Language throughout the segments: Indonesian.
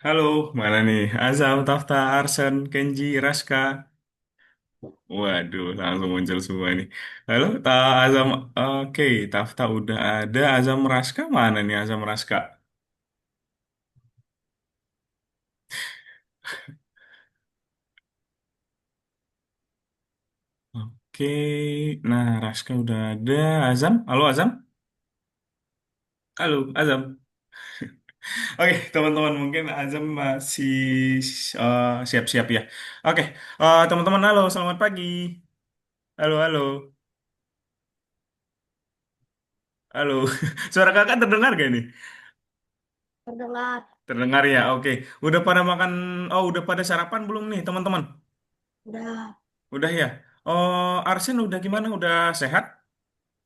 Halo, mana nih? Azam, Tafta, Arsen, Kenji, Raska. Waduh, langsung muncul semua nih. Halo, Azam. Oke, Tafta udah ada. Azam Raska mana nih Azam Raska? Oke, nah Raska udah ada. Azam, halo Azam. Halo, Azam. Oke, teman-teman mungkin Azam masih siap-siap ya. Oke, teman-teman halo, selamat pagi. Halo, halo, halo. Suara kakak terdengar gak nih? Terdengar. Terdengar ya, oke. Udah pada makan, oh udah pada sarapan belum nih teman-teman? Udah. Udah ya. Oh, Arsen udah gimana? Udah sehat?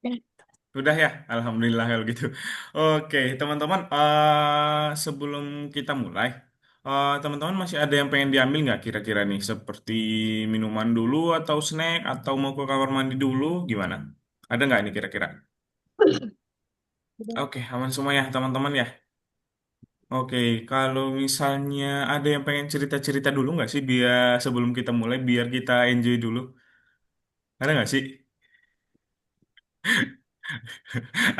Udah. Udah ya, Alhamdulillah kalau gitu. Oke, teman-teman, sebelum kita mulai, teman-teman masih ada yang pengen diambil nggak kira-kira nih? Seperti minuman dulu atau snack atau mau ke kamar mandi dulu, gimana? Ada nggak nih kira-kira? Udah. Oke, aman semua ya teman-teman ya. Oke, kalau misalnya ada yang pengen cerita-cerita dulu nggak sih biar sebelum kita mulai biar kita enjoy dulu. Ada nggak sih?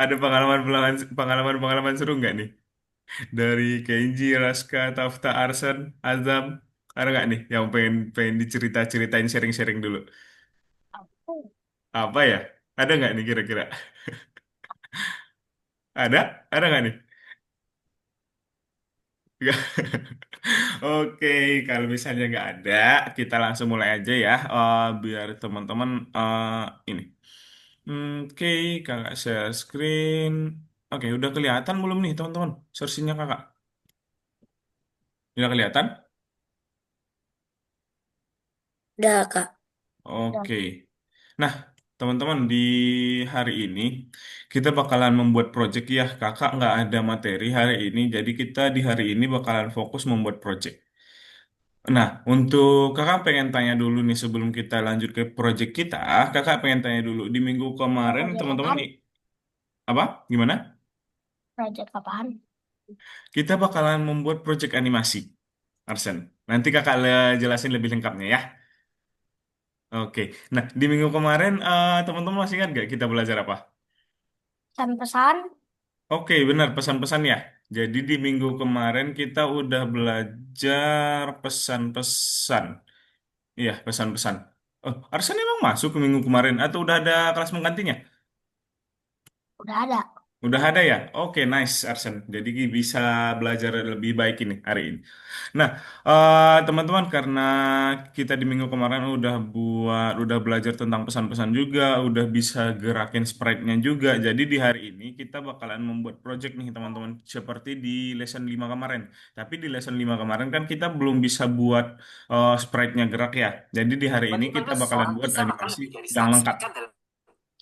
Ada pengalaman-pengalaman seru nggak nih? Dari Kenji, Raska, Tafta, Arsan, Azam. Ada nggak nih yang pengen pengen dicerita-ceritain sharing-sharing dulu? Apa ya? Ada nggak nih kira-kira? Ada? Ada nggak nih? Nggak. Oke, kalau misalnya nggak ada, kita langsung mulai aja ya. Biar teman-teman ini. Oke, kakak share screen. Oke, udah kelihatan belum nih teman-teman? Searchingnya kakak. Udah kelihatan? Udah, Kak. Udah. Oke. Nah, teman-teman di hari ini kita bakalan membuat project ya. Kakak nggak ada materi hari ini, jadi kita di hari ini bakalan fokus membuat project. Nah, untuk kakak pengen tanya dulu nih sebelum kita lanjut ke project kita, kakak pengen tanya dulu di minggu kemarin Project teman-teman apaan? apa? Gimana? Project apaan? Kita bakalan membuat project animasi, Arsen. Nanti kakak jelasin lebih lengkapnya ya. Oke. Nah, di minggu kemarin teman-teman masih ingat gak kita belajar apa? Pesan-pesan. Oke, benar pesan-pesan ya. Jadi di minggu kemarin kita udah belajar pesan-pesan. Iya, pesan-pesan. Oh, Arsen emang masuk ke minggu kemarin atau udah ada kelas menggantinya? Udah ada. Udah ada ya? Oke, nice, Arsen. Jadi bisa belajar lebih baik ini hari ini. Nah, teman-teman, karena kita di minggu kemarin udah belajar tentang pesan-pesan juga, udah bisa gerakin sprite-nya juga. Jadi di hari ini kita bakalan membuat project nih, teman-teman, seperti di lesson 5 kemarin. Tapi di lesson 5 kemarin kan kita belum bisa buat sprite-nya gerak ya. Jadi di hari ini kita Bagaimana bakalan seorang buat bisa makan animasi lebih dari yang 100 lengkap, ikan dalam...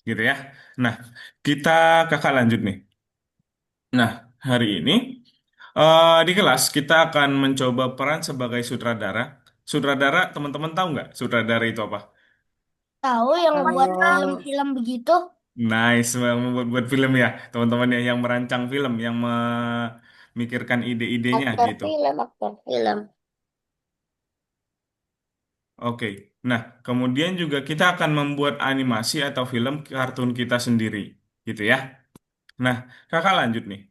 gitu ya. Nah, kita kakak lanjut nih. Nah, hari ini di kelas kita akan mencoba peran sebagai sutradara. Sutradara, teman-teman tahu nggak sutradara itu apa? Tahu yang buat Oh, film-film begitu? nice, buat film ya, teman-teman yang merancang film, yang memikirkan ide-idenya Aktor gitu. film, aktor film. Oke, nah kemudian juga kita akan membuat animasi atau film kartun kita sendiri, gitu ya. Nah, kakak lanjut nih.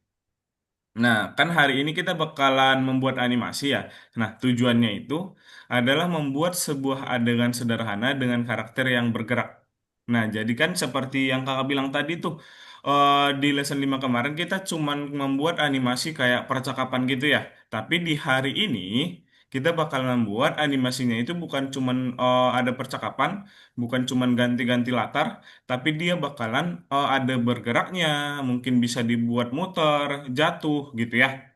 Nah, kan hari ini kita bakalan membuat animasi ya. Nah, tujuannya itu adalah membuat sebuah adegan sederhana dengan karakter yang bergerak. Nah, jadi kan seperti yang kakak bilang tadi tuh, di lesson 5 kemarin kita cuman membuat animasi kayak percakapan gitu ya. Tapi di hari ini kita bakal membuat animasinya itu bukan cuman ada percakapan, bukan cuman ganti-ganti latar, tapi dia bakalan ada bergeraknya, mungkin bisa dibuat muter, jatuh gitu ya.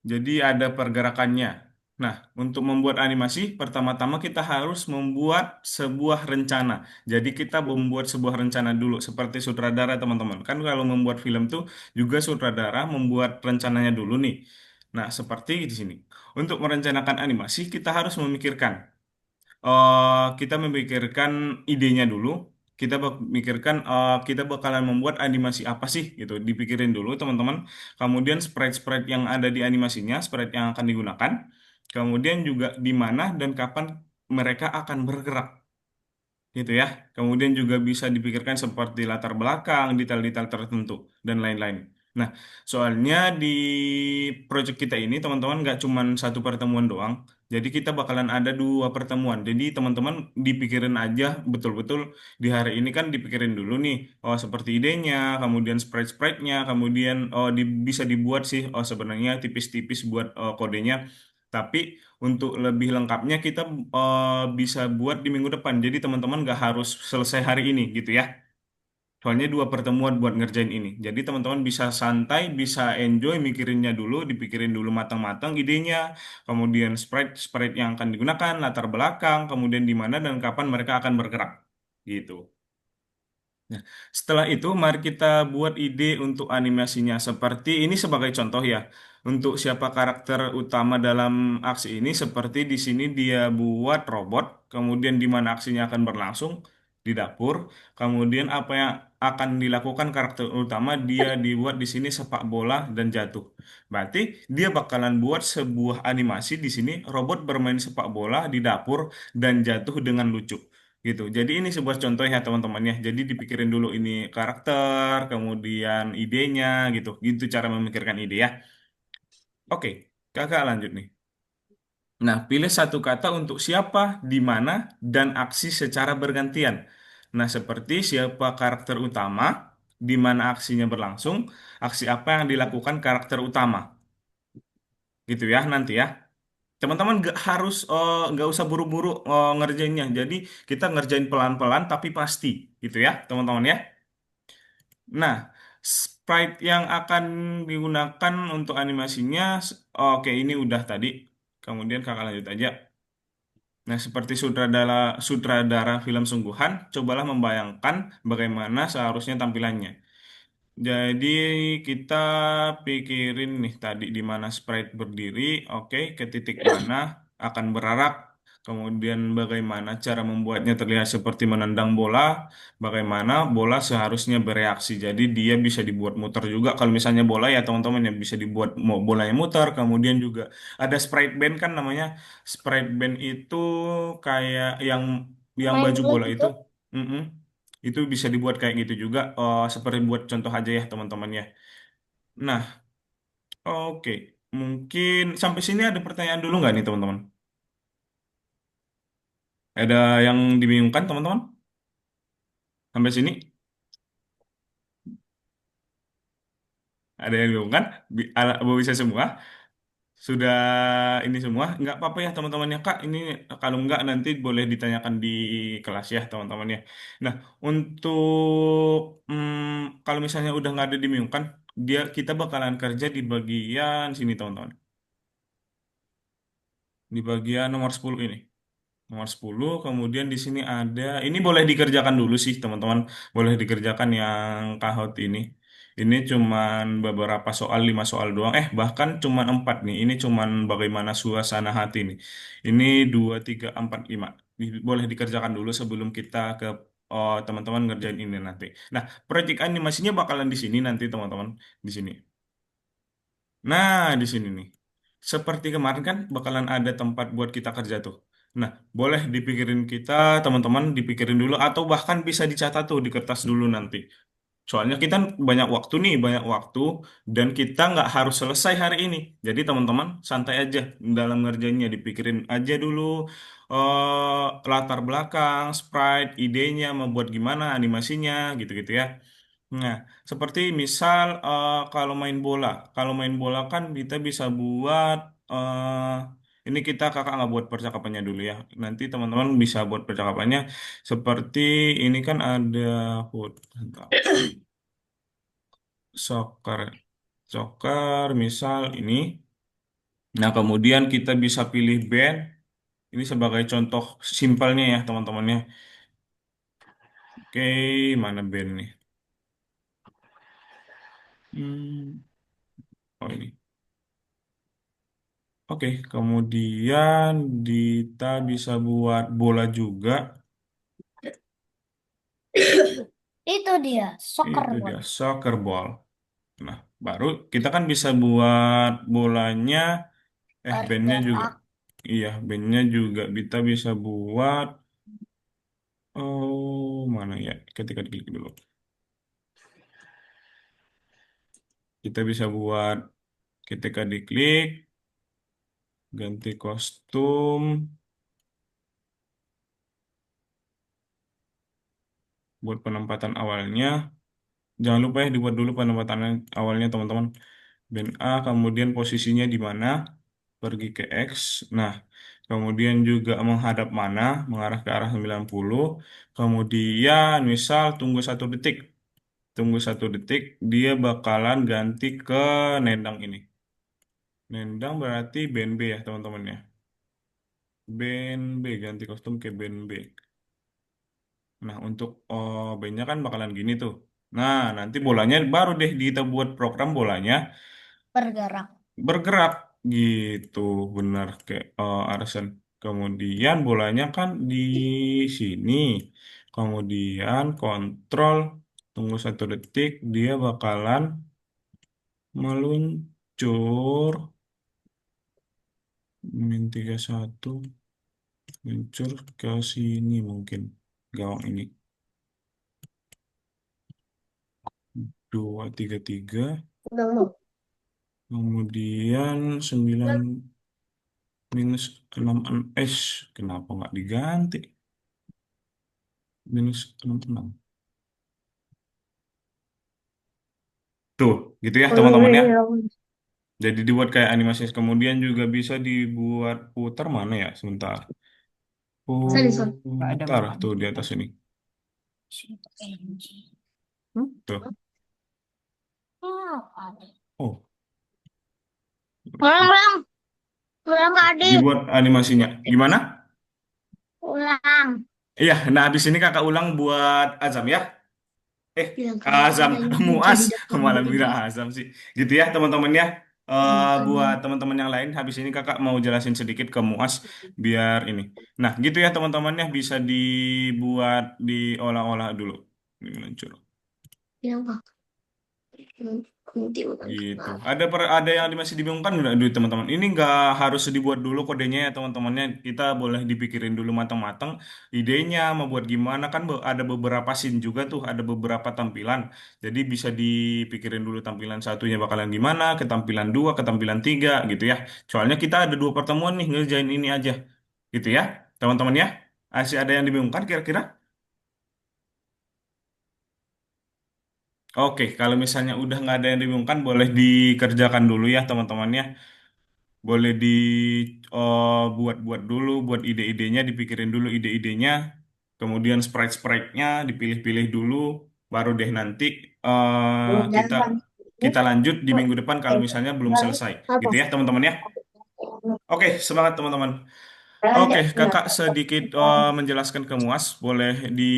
Jadi ada pergerakannya. Nah, untuk membuat animasi, pertama-tama kita harus membuat sebuah rencana. Jadi kita membuat sebuah rencana dulu, seperti sutradara teman-teman. Kan kalau membuat film tuh juga sutradara membuat rencananya dulu nih. Nah, seperti di sini. Untuk merencanakan animasi, kita harus memikirkan idenya dulu. kita mikirkan kita bakalan membuat animasi apa sih gitu. Dipikirin dulu teman-teman. Kemudian sprite-sprite yang ada di animasinya, sprite yang akan digunakan. Kemudian juga di mana dan kapan mereka akan bergerak gitu ya. Kemudian juga bisa dipikirkan seperti latar belakang, detail-detail tertentu, dan lain-lain. Nah, soalnya di project kita ini teman-teman nggak cuma satu pertemuan doang. Jadi kita bakalan ada dua pertemuan. Jadi teman-teman dipikirin aja betul-betul di hari ini kan dipikirin dulu nih. Oh seperti idenya, kemudian sprite-sprite-nya, kemudian bisa dibuat sih. Oh sebenarnya tipis-tipis buat kodenya. Tapi untuk lebih lengkapnya kita bisa buat di minggu depan. Jadi teman-teman nggak harus selesai hari ini gitu ya. Soalnya dua pertemuan buat ngerjain ini. Jadi teman-teman bisa santai, bisa enjoy mikirinnya dulu, dipikirin dulu matang-matang idenya, kemudian sprite yang akan digunakan, latar belakang, kemudian di mana dan kapan mereka akan bergerak. Gitu. Nah, setelah itu mari kita buat ide untuk animasinya. Seperti ini sebagai contoh ya. Untuk siapa karakter utama dalam aksi ini, seperti di sini dia buat robot, kemudian di mana aksinya akan berlangsung di dapur, kemudian apa yang akan dilakukan karakter utama dia dibuat di sini sepak bola dan jatuh. Berarti dia bakalan buat sebuah animasi di sini robot bermain sepak bola di dapur dan jatuh dengan lucu gitu. Jadi ini sebuah contoh ya teman-teman ya. Jadi dipikirin dulu ini karakter, kemudian idenya gitu. Gitu cara memikirkan ide ya. Oke, kakak lanjut nih. Nah, pilih satu kata untuk siapa, di mana, dan aksi secara bergantian. Nah, seperti siapa karakter utama, di mana aksinya berlangsung, aksi apa yang dilakukan karakter utama. Gitu ya nanti ya. Teman-teman nggak usah buru-buru ngerjainnya. Jadi kita ngerjain pelan-pelan tapi pasti gitu ya teman-teman ya. Nah, sprite yang akan digunakan untuk animasinya, oke ini udah tadi. Kemudian kakak lanjut aja. Nah, seperti sutradara film sungguhan, cobalah membayangkan bagaimana seharusnya tampilannya. Jadi kita pikirin nih tadi di mana sprite berdiri, oke, ke titik mana akan berarak, kemudian bagaimana cara membuatnya terlihat seperti menendang bola, bagaimana bola seharusnya bereaksi. Jadi dia bisa dibuat muter juga. Kalau misalnya bola ya teman-teman yang bisa dibuat bolanya muter, kemudian juga ada sprite band kan namanya. Sprite band itu kayak yang Main baju bola bola itu. juga. Mm-mm. Itu bisa dibuat kayak gitu juga, seperti buat contoh aja ya teman-teman ya. Nah, oke. Mungkin sampai sini ada pertanyaan dulu nggak nih teman-teman? Ada yang dibingungkan teman-teman? Sampai sini ada yang dibingungkan? Bisa semua? Sudah ini semua? Nggak apa-apa ya teman-teman ya Kak. Ini kalau nggak nanti boleh ditanyakan di kelas ya teman-teman ya. Nah, untuk kalau misalnya udah nggak ada dibingungkan, kita bakalan kerja di bagian sini teman-teman. Di bagian nomor 10 ini. Nomor 10, kemudian di sini ada, ini boleh dikerjakan dulu sih teman-teman, boleh dikerjakan yang kahot ini. Ini cuman beberapa soal, 5 soal doang, bahkan cuman 4 nih, ini cuman bagaimana suasana hati nih. Ini 2, 3, 4, 5. Boleh dikerjakan dulu sebelum kita ke teman-teman ngerjain ini nanti. Nah, proyek animasinya bakalan di sini nanti teman-teman, di sini. Nah, di sini nih. Seperti kemarin kan bakalan ada tempat buat kita kerja tuh. Nah, boleh dipikirin kita, teman-teman, dipikirin dulu atau bahkan bisa dicatat tuh di kertas dulu nanti. Soalnya kita banyak waktu nih, banyak waktu dan kita nggak harus selesai hari ini. Jadi teman-teman santai aja dalam ngerjainnya, dipikirin aja dulu latar belakang, sprite, idenya, membuat gimana animasinya, gitu-gitu ya. Nah, seperti misal kalau main bola kan kita bisa buat ini kita kakak nggak buat percakapannya dulu ya. Nanti teman-teman bisa buat percakapannya seperti ini kan ada bentar. Soccer, soccer misal ini. Nah, kemudian kita bisa pilih band. Ini sebagai contoh simpelnya ya teman-temannya. Oke, mana band nih? Hmm, oh ini. Oke, kemudian kita bisa buat bola juga. Itu dia, soccer Itu ball. dia, soccer ball. Nah, baru kita kan bisa buat bolanya, bandnya juga. Bergerak. Iya, bandnya juga kita bisa buat. Oh, mana ya? Ketika diklik dulu. Kita bisa buat ketika diklik, ganti kostum, buat penempatan awalnya. Jangan lupa ya dibuat dulu penempatan awalnya teman-teman. Band A, kemudian posisinya di mana? Pergi ke X. Nah, kemudian juga menghadap mana? Mengarah ke arah 90. Kemudian misal tunggu 1 detik. Tunggu 1 detik, dia bakalan ganti ke nendang ini. Nendang berarti band B ya teman-teman ya. Band B, ganti kostum ke band B. Nah, untuk bandnya kan bakalan gini tuh. Nah, nanti bolanya baru deh kita buat program bolanya Bergerak. bergerak gitu, benar kayak Arsen. Kemudian bolanya kan di sini. Kemudian kontrol, tunggu 1 detik, dia bakalan meluncur min 31 meluncur ke sini mungkin gawang ini 233, Udah mau. kemudian 9 minus 6 kenapa nggak diganti -66 tuh gitu ya teman-teman ya. Jadi dibuat kayak animasi, kemudian juga bisa dibuat putar mana ya sebentar, Nggak ada putar makan. tuh di atas ini Hmm? tuh. Apa nih? Oh, Ulang, ulang. Ulang, Kak Adit. dibuat animasinya gimana? Ulang. Iya, nah habis ini kakak ulang buat Azam ya. Bilang kalau Azam, ada yang muncul Muas, di depan malah bibir. bilang Azam sih. Gitu ya teman-teman ya. Buat Bukan. teman-teman yang lain, habis ini kakak mau jelasin sedikit ke Muas biar ini. Nah, gitu ya teman-teman ya, bisa dibuat diolah-olah dulu. Ini meluncur. Bilang Pak. Nanti ulang. Gitu. Ada yang masih dibingungkan nggak dulu teman-teman? Ini nggak harus dibuat dulu kodenya ya teman-temannya. Kita boleh dipikirin dulu matang-matang idenya mau buat gimana kan ada beberapa scene juga tuh, ada beberapa tampilan. Jadi bisa dipikirin dulu tampilan satunya bakalan gimana, ketampilan dua, ketampilan tiga gitu ya. Soalnya kita ada 2 pertemuan nih ngerjain ini aja. Gitu ya, teman-teman ya. Masih ada yang dibingungkan kira-kira? Oke, kalau misalnya udah nggak ada yang dibingungkan, boleh dikerjakan dulu ya teman-teman ya. Boleh buat-buat dulu, buat ide-idenya, dipikirin dulu ide-idenya, kemudian sprite-sprite-nya dipilih-pilih dulu, baru deh nanti kita Udah. kita lanjut di minggu depan kalau misalnya belum selesai, Apa? gitu ya teman-teman ya. Oke, semangat teman-teman. Oke, kakak sedikit menjelaskan ke Muas, boleh di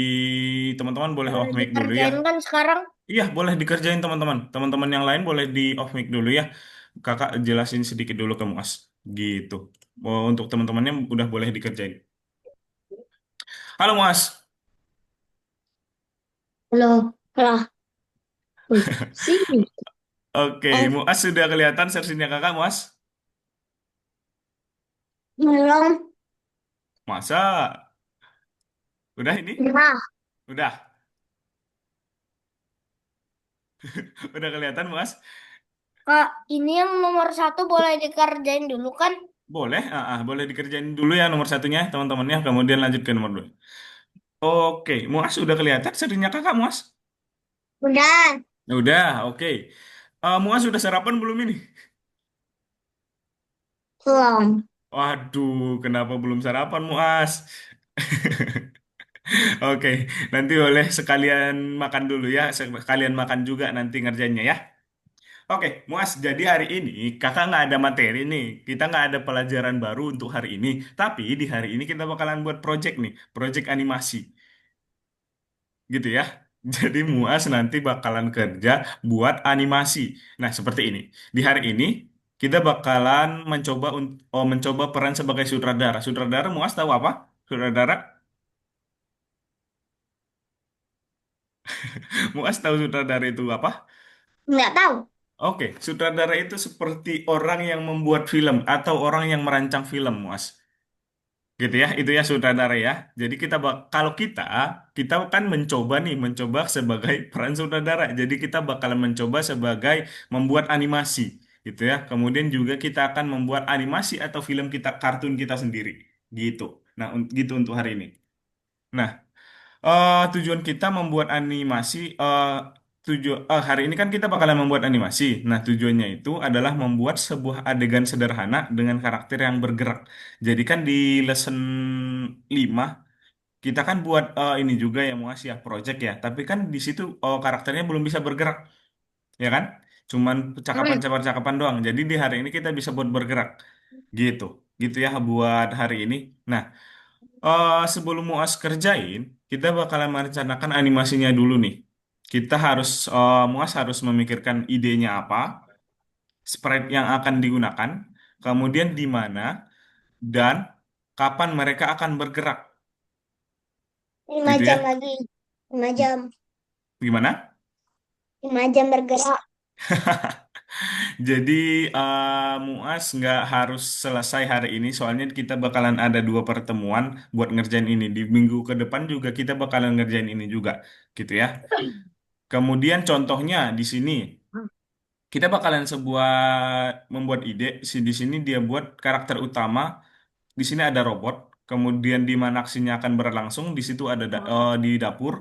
teman-teman boleh off Boleh mic dulu ya. dikerjain kan sekarang? Iya, boleh dikerjain teman-teman. Teman-teman yang lain boleh di off mic dulu ya. Kakak jelasin sedikit dulu ke Muas. Gitu. Oh, untuk teman-temannya udah boleh dikerjain. Halo Muas. Halo. Lah. Wih, sini. Oke, Eh, Muas sudah kelihatan versinya kakak, Muas? belum. Masa? Udah ini? Nah, Udah. Udah kelihatan, Muas? Kak, ini yang nomor satu boleh dikerjain dulu kan? Boleh, boleh dikerjain dulu ya nomor satunya, teman-temannya. Kemudian lanjut ke nomor 2. Oke, Muas sudah kelihatan versinya kakak, Muas? Udah. Udah, oke. Muas sudah sarapan belum ini? Belum. Waduh, kenapa belum sarapan, Muas? Oke, nanti boleh sekalian makan dulu ya, sekalian makan juga nanti ngerjainnya ya. Oke, Muas, jadi hari ini kakak nggak ada materi nih, kita nggak ada pelajaran baru untuk hari ini, tapi di hari ini kita bakalan buat project nih, project animasi, gitu ya. Jadi Muas nanti bakalan kerja buat animasi. Nah, seperti ini. Di hari ini kita bakalan mencoba peran sebagai sutradara. Sutradara Muas tahu apa? Sutradara? Muas tahu sutradara itu apa? Nggak tahu. Oke, sutradara itu seperti orang yang membuat film atau orang yang merancang film, Muas. Gitu ya, itu ya sutradara ya. Jadi kalau kita kan mencoba sebagai peran sutradara. Jadi kita bakalan mencoba sebagai membuat animasi, gitu ya. Kemudian juga kita akan membuat animasi atau film kita, kartun kita sendiri, gitu. Nah, gitu untuk hari ini. Nah, tujuan kita membuat animasi, hari ini kan kita bakalan membuat animasi. Nah, tujuannya itu adalah membuat sebuah adegan sederhana dengan karakter yang bergerak. Jadi kan di lesson 5 kita kan buat ini juga ya Muas ya, project ya. Tapi kan di situ karakternya belum bisa bergerak, ya kan? Cuman Hmm. percakapan-percakapan doang. Jadi di hari ini kita bisa buat bergerak. Gitu. Gitu ya buat hari ini. Nah, sebelum Muas kerjain, kita bakalan merencanakan animasinya dulu nih. Muas harus memikirkan idenya apa, sprite yang akan digunakan, kemudian di mana, dan kapan mereka akan bergerak, 5 gitu ya. jam lagi. 5 jam. Gimana? 5 jam bergerak. Jadi Muas nggak harus selesai hari ini, soalnya kita bakalan ada dua pertemuan buat ngerjain ini. Di minggu ke depan juga kita bakalan ngerjain ini juga, gitu ya. Kemudian contohnya di sini kita bakalan membuat ide. Di sini dia buat karakter utama. Di sini ada robot. Kemudian di mana aksinya akan berlangsung di situ ada di dapur.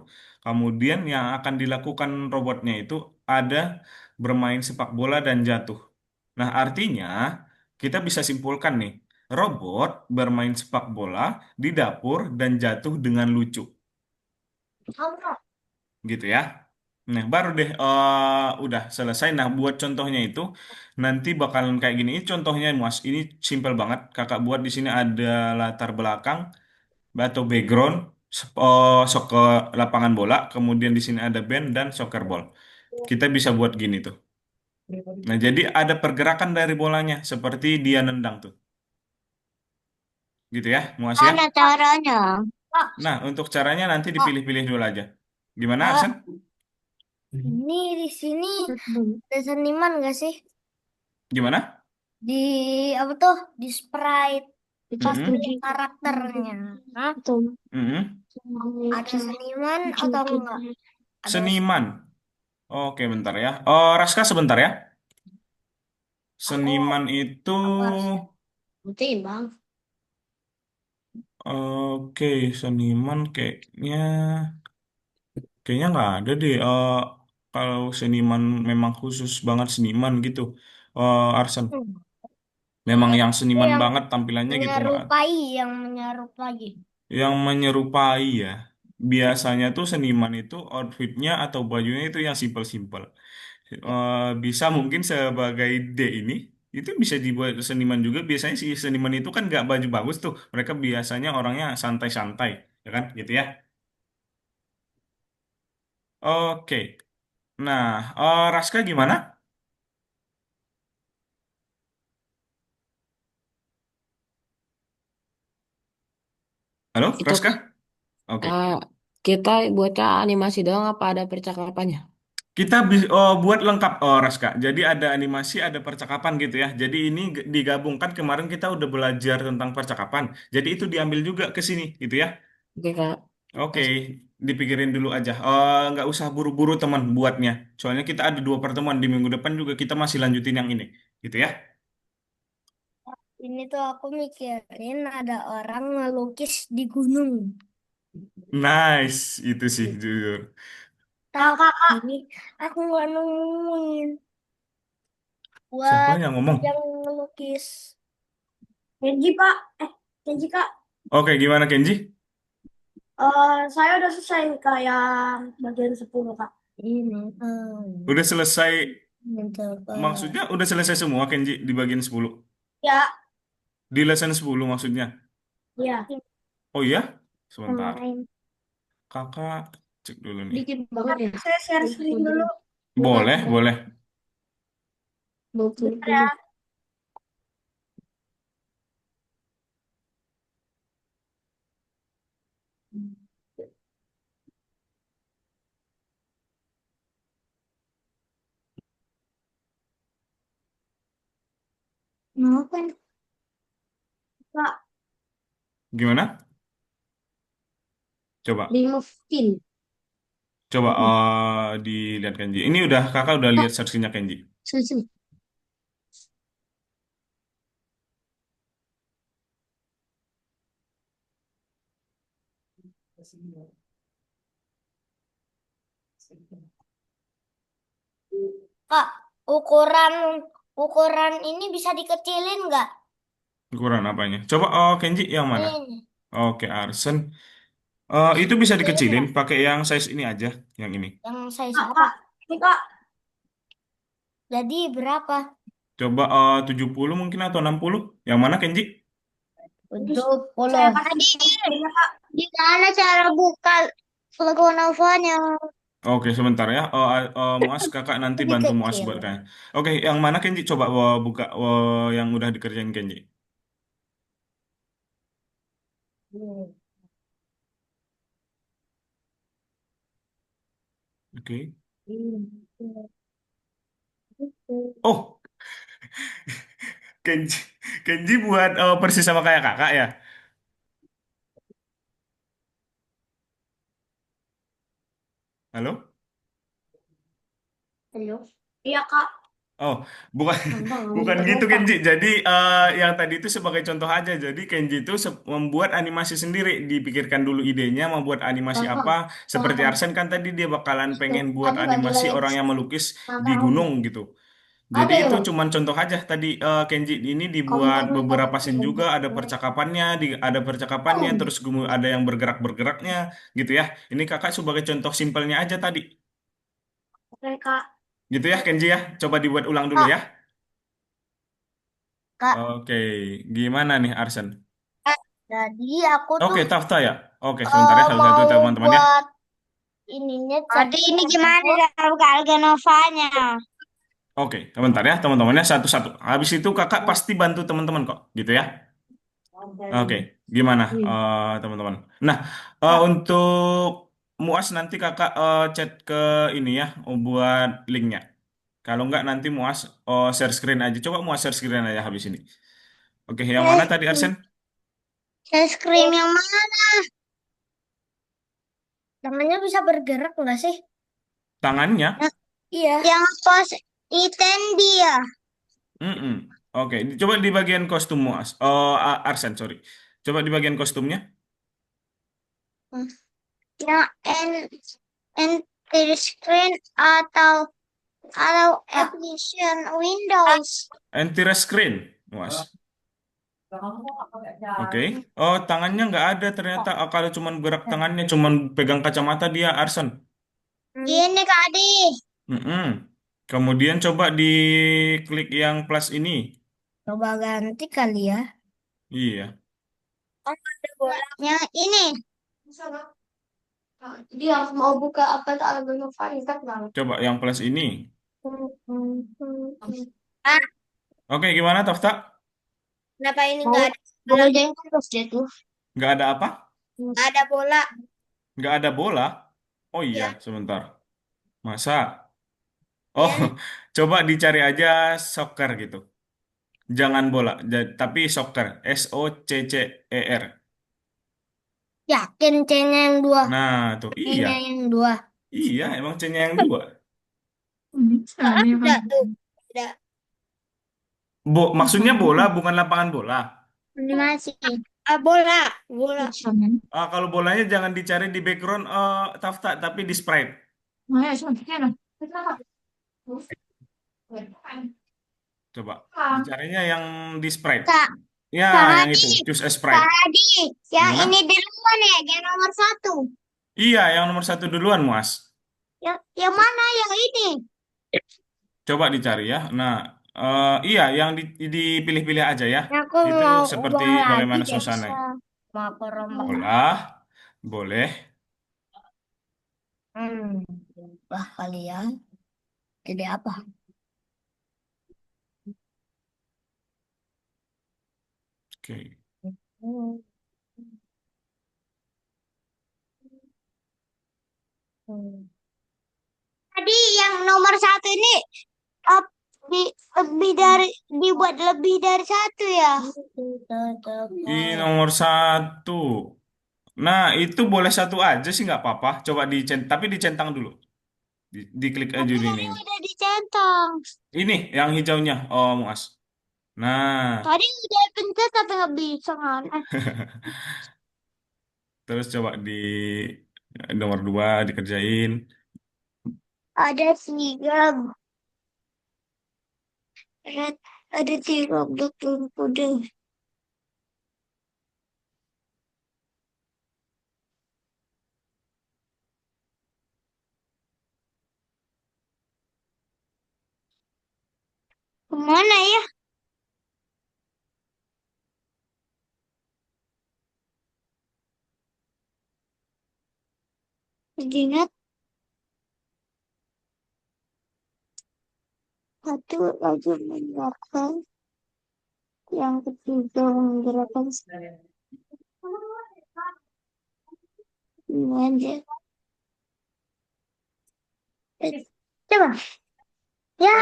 Kemudian yang akan dilakukan robotnya itu ada bermain sepak bola dan jatuh. Nah, artinya kita bisa simpulkan nih, robot bermain sepak bola di dapur dan jatuh dengan lucu, gitu ya. Nah, baru deh udah selesai. Nah, buat contohnya itu nanti bakalan kayak gini. Ini contohnya, Mas. Ini simple banget. Kakak buat di sini ada latar belakang atau background sok ke lapangan bola, kemudian di sini ada band dan soccer ball. Kita bisa buat gini tuh. Nah, jadi ada pergerakan dari bolanya seperti dia nendang tuh. Gitu ya, Muas ya. Mana caranya? Kak, Nah, untuk caranya nanti Kak, dipilih-pilih dulu aja. Gimana, Arsen? Kak, ini di sini ada seniman gak sih? Gimana? Di apa tuh? Di sprite pas Mm-mm. karakternya. Hah? Mm-mm. Ada seniman atau enggak? Ada Seniman. Oke, bentar ya. Raska sebentar ya. aku Seniman itu, aku harus buktiin bang. oke, seniman kayaknya nggak ada deh. Kalau seniman memang khusus banget seniman gitu. Arsen, memang Yang yang itu seniman yang banget tampilannya gitu nggak. menyerupai. Yang menyerupai ya. Biasanya tuh seniman itu outfitnya atau bajunya itu yang simple-simple. Bisa mungkin sebagai D ini itu bisa dibuat seniman juga. Biasanya si seniman itu kan nggak baju bagus tuh, mereka biasanya orangnya santai-santai, ya kan gitu ya. Oke, nah, Raska gimana? Halo Itu Raska. Oke, eh, kita buatnya animasi doang apa ada percakapannya? kita buat lengkap, Raska. Jadi ada animasi, ada percakapan gitu ya. Jadi ini digabungkan, kemarin kita udah belajar tentang percakapan, jadi itu diambil juga ke sini gitu ya. Oke Kak. Oke, dipikirin dulu aja. Nggak usah buru-buru teman buatnya. Soalnya kita ada dua pertemuan di minggu depan juga kita masih lanjutin yang ini, gitu ya. Ini tuh aku mikirin ada orang ngelukis di gunung. Nice, itu sih jujur. Tapi aku nggak nemuin Siapa buat yang ngomong? yang ngelukis. Kenji Pak, Kenji Kak, Oke, gimana Kenji? saya udah selesai kayak bagian 10 Kak. Ini, Udah selesai, mencoba. maksudnya udah selesai semua Kenji di bagian 10. Ya, Di lesson 10 maksudnya. ya. Oh iya? Sebentar. Main. Kakak cek dulu nih. Dikit banget ya. Saya share screen dulu. Boleh, boleh. Bentar ya. Kenapa? Kak, Gimana? Coba. Mungkin. Coba dilihat Kenji. Ini udah kakak udah lihat searchingnya Kenji. Sini. Kak, ukuran ukuran ini bisa dikecilin nggak? Ukuran apanya? Coba Kenji yang mana? Ini, Oke, Arsen. Itu bisa kecilin dikecilin nggak? pakai yang size ini aja, yang ini. Yang size apa? Kak, ini Kak. Jadi berapa? Coba 70 mungkin atau 60. Yang mana Kenji? 70. Saya pakai screennya, Kak. Gimana cara buka Lenovo-nya? Oke, sebentar ya. Muas kakak nanti Lebih bantu Muas kecil. buat kan. Oke, yang mana Kenji? Coba buka yang udah dikerjain Kenji. Oke. Oh, Kenji, Kenji buat persis sama kayak kakak ya. Halo? Halo? Iya, Kak. Oh, bukan bukan gitu Lupa. Kenji. Jadi yang tadi itu sebagai contoh aja. Jadi Kenji itu membuat animasi sendiri. Dipikirkan dulu idenya membuat animasi apa. Seperti Arsen kan tadi dia bakalan pengen buat Tadi baju animasi orang yang melukis di makan. gunung gitu. Jadi Ada ya, itu Bang? cuman contoh aja tadi Kenji ini dibuat Konten beberapa scene juga. Ada percakapannya, ada percakapannya, terus ada yang bergerak-bergeraknya gitu ya. Ini kakak sebagai contoh simpelnya aja tadi. Oke, Kak. Gitu ya Kenji ya. Coba dibuat ulang dulu Kak, ya. Kak. Oke, gimana nih Arsen? Jadi aku Oke, tuh Tafta ya. Oke, sebentar ya satu-satu mau teman-teman ya. buat ininya Adi, ini gimana cara buka Alganovanya? Oke, sebentar ya teman-temannya satu-satu. Habis itu kakak pasti bantu teman-teman kok, gitu ya. Oke, gimana teman-teman? Nah, untuk Muas nanti kakak chat ke ini ya, buat linknya. Kalau nggak nanti Muas share screen aja. Coba Muas share screen aja habis ini. Oke, yang mana tadi Arsen? Es krim yang mana? Tangannya bisa bergerak nggak sih? Tangannya? Iya. Yang pas iten dia. Mm-mm. Oke, coba di bagian kostum Muas. Arsen, sorry. Coba di bagian kostumnya. Yang entire screen atau application Windows. Entire screen, Muas. Oke. Oh, tangannya nggak ada ternyata. Kalau cuman gerak tangannya, cuman pegang kacamata dia, Arsen. Gini Kak Adi. Mm-mm. Kemudian coba diklik yang plus ini. Coba ganti kali ya. Iya. Oh, ada bola. Yang ini. Dia mau buka apa tuh album Fariza kan? Coba yang plus ini. Ah, Oke, gimana, Tofta? kenapa ini nggak ada bola? Bola yang terus dia tuh. Nggak ada apa? Nggak ada bola. Nggak ada bola? Oh iya, Ya, sebentar. Masa? Oh, ya. coba dicari aja soccer gitu. Jangan bola, tapi soccer. SOCCER. Yakin C-nya yang dua. Nah, tuh iya. C-nya yang dua. Iya, emang C-nya yang dua. Ada tuh. Ada. Maksudnya bola bukan lapangan bola. Animasi. Ah, bola. Bola. Kalau bolanya jangan dicari di background Tafta, tapi di sprite. Coba dicarinya yang di sprite. Kak, Ya, Kak yang Hadi. itu, choose a Kak sprite. Hadi. Yang ini Gimana? duluan ya, yang nomor satu. Iya, yang nomor satu duluan, Mas. Yang mana yang ini? Coba dicari ya. Nah, iya, yang dipilih-pilih aja ya. Aku Itu mau seperti ubah lagi bagaimana biar suasana. bisa mau ke rombongan. Bola, boleh. Ubah kali ya. Jadi apa? Oke. Hmm. Tadi yang nomor satu ini lebih dari dibuat lebih dari satu ya. Ini nomor satu. Nah, itu boleh satu aja sih nggak apa-apa. Coba tapi dicentang dulu. Diklik aja Tapi dulu tadi ini. udah dicentang. Ini yang hijaunya. Oh, Muas. Nah, Tadi udah pencet tapi nggak bisa kan? terus coba di nomor dua dikerjain. Ada tiga, ada, ada tiga blok kuda. Kemana ya? Ingat satu lagi menggerakkan, yang ketiga menggerakkan ini aja. Coba. Ya,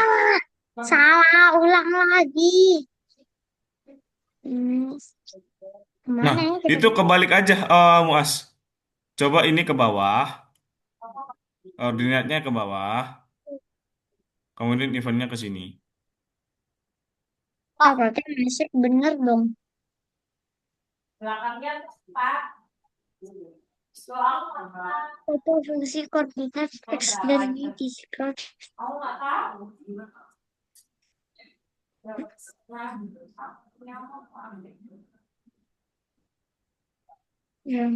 salah, ulang lagi. Hmm, Nah, kemana ya kita? itu kebalik aja, Muas. Coba ini ke bawah, ordinatnya ke bawah, kemudian eventnya ke sini. Ah, berarti masuk bener dong. Foto fungsi koordinat X dan Y diskret. Ya.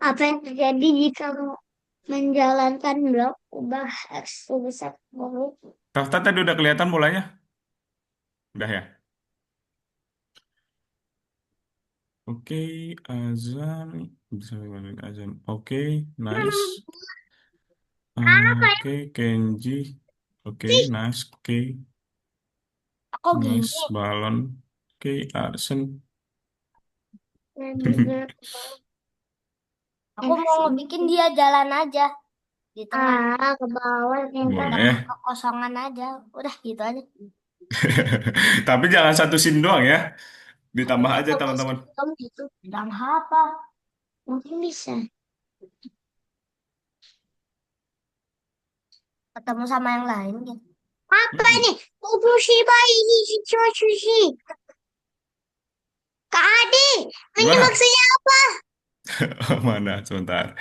Apa yang terjadi jika menjalankan blok ubah X sebesar 10? Daftar tadi udah kelihatan bolanya? Udah ya? Oke, azan. Bisa ngomongin azan. Oke, nice. Apa ya? Oke, Kenji. Oke, Sih, nice. Oke, kok gini? nice. Balon. Oke, Arsen. Dan juga aku mau bikin dia jalan aja di tengah. Ke bawah ternyata ada Boleh. kekosongan aja. Udah gitu aja. Tapi jangan satu scene doang ya. Ditambah Tapi aja kalau teman-teman. kamu gitu, bilang apa? Mungkin bisa ketemu sama yang lain gitu. Apa Mm-mm. nih? Shiba ini cuma sushi. Kak Adi, ini Gimana? maksudnya apa? Mana? Sebentar.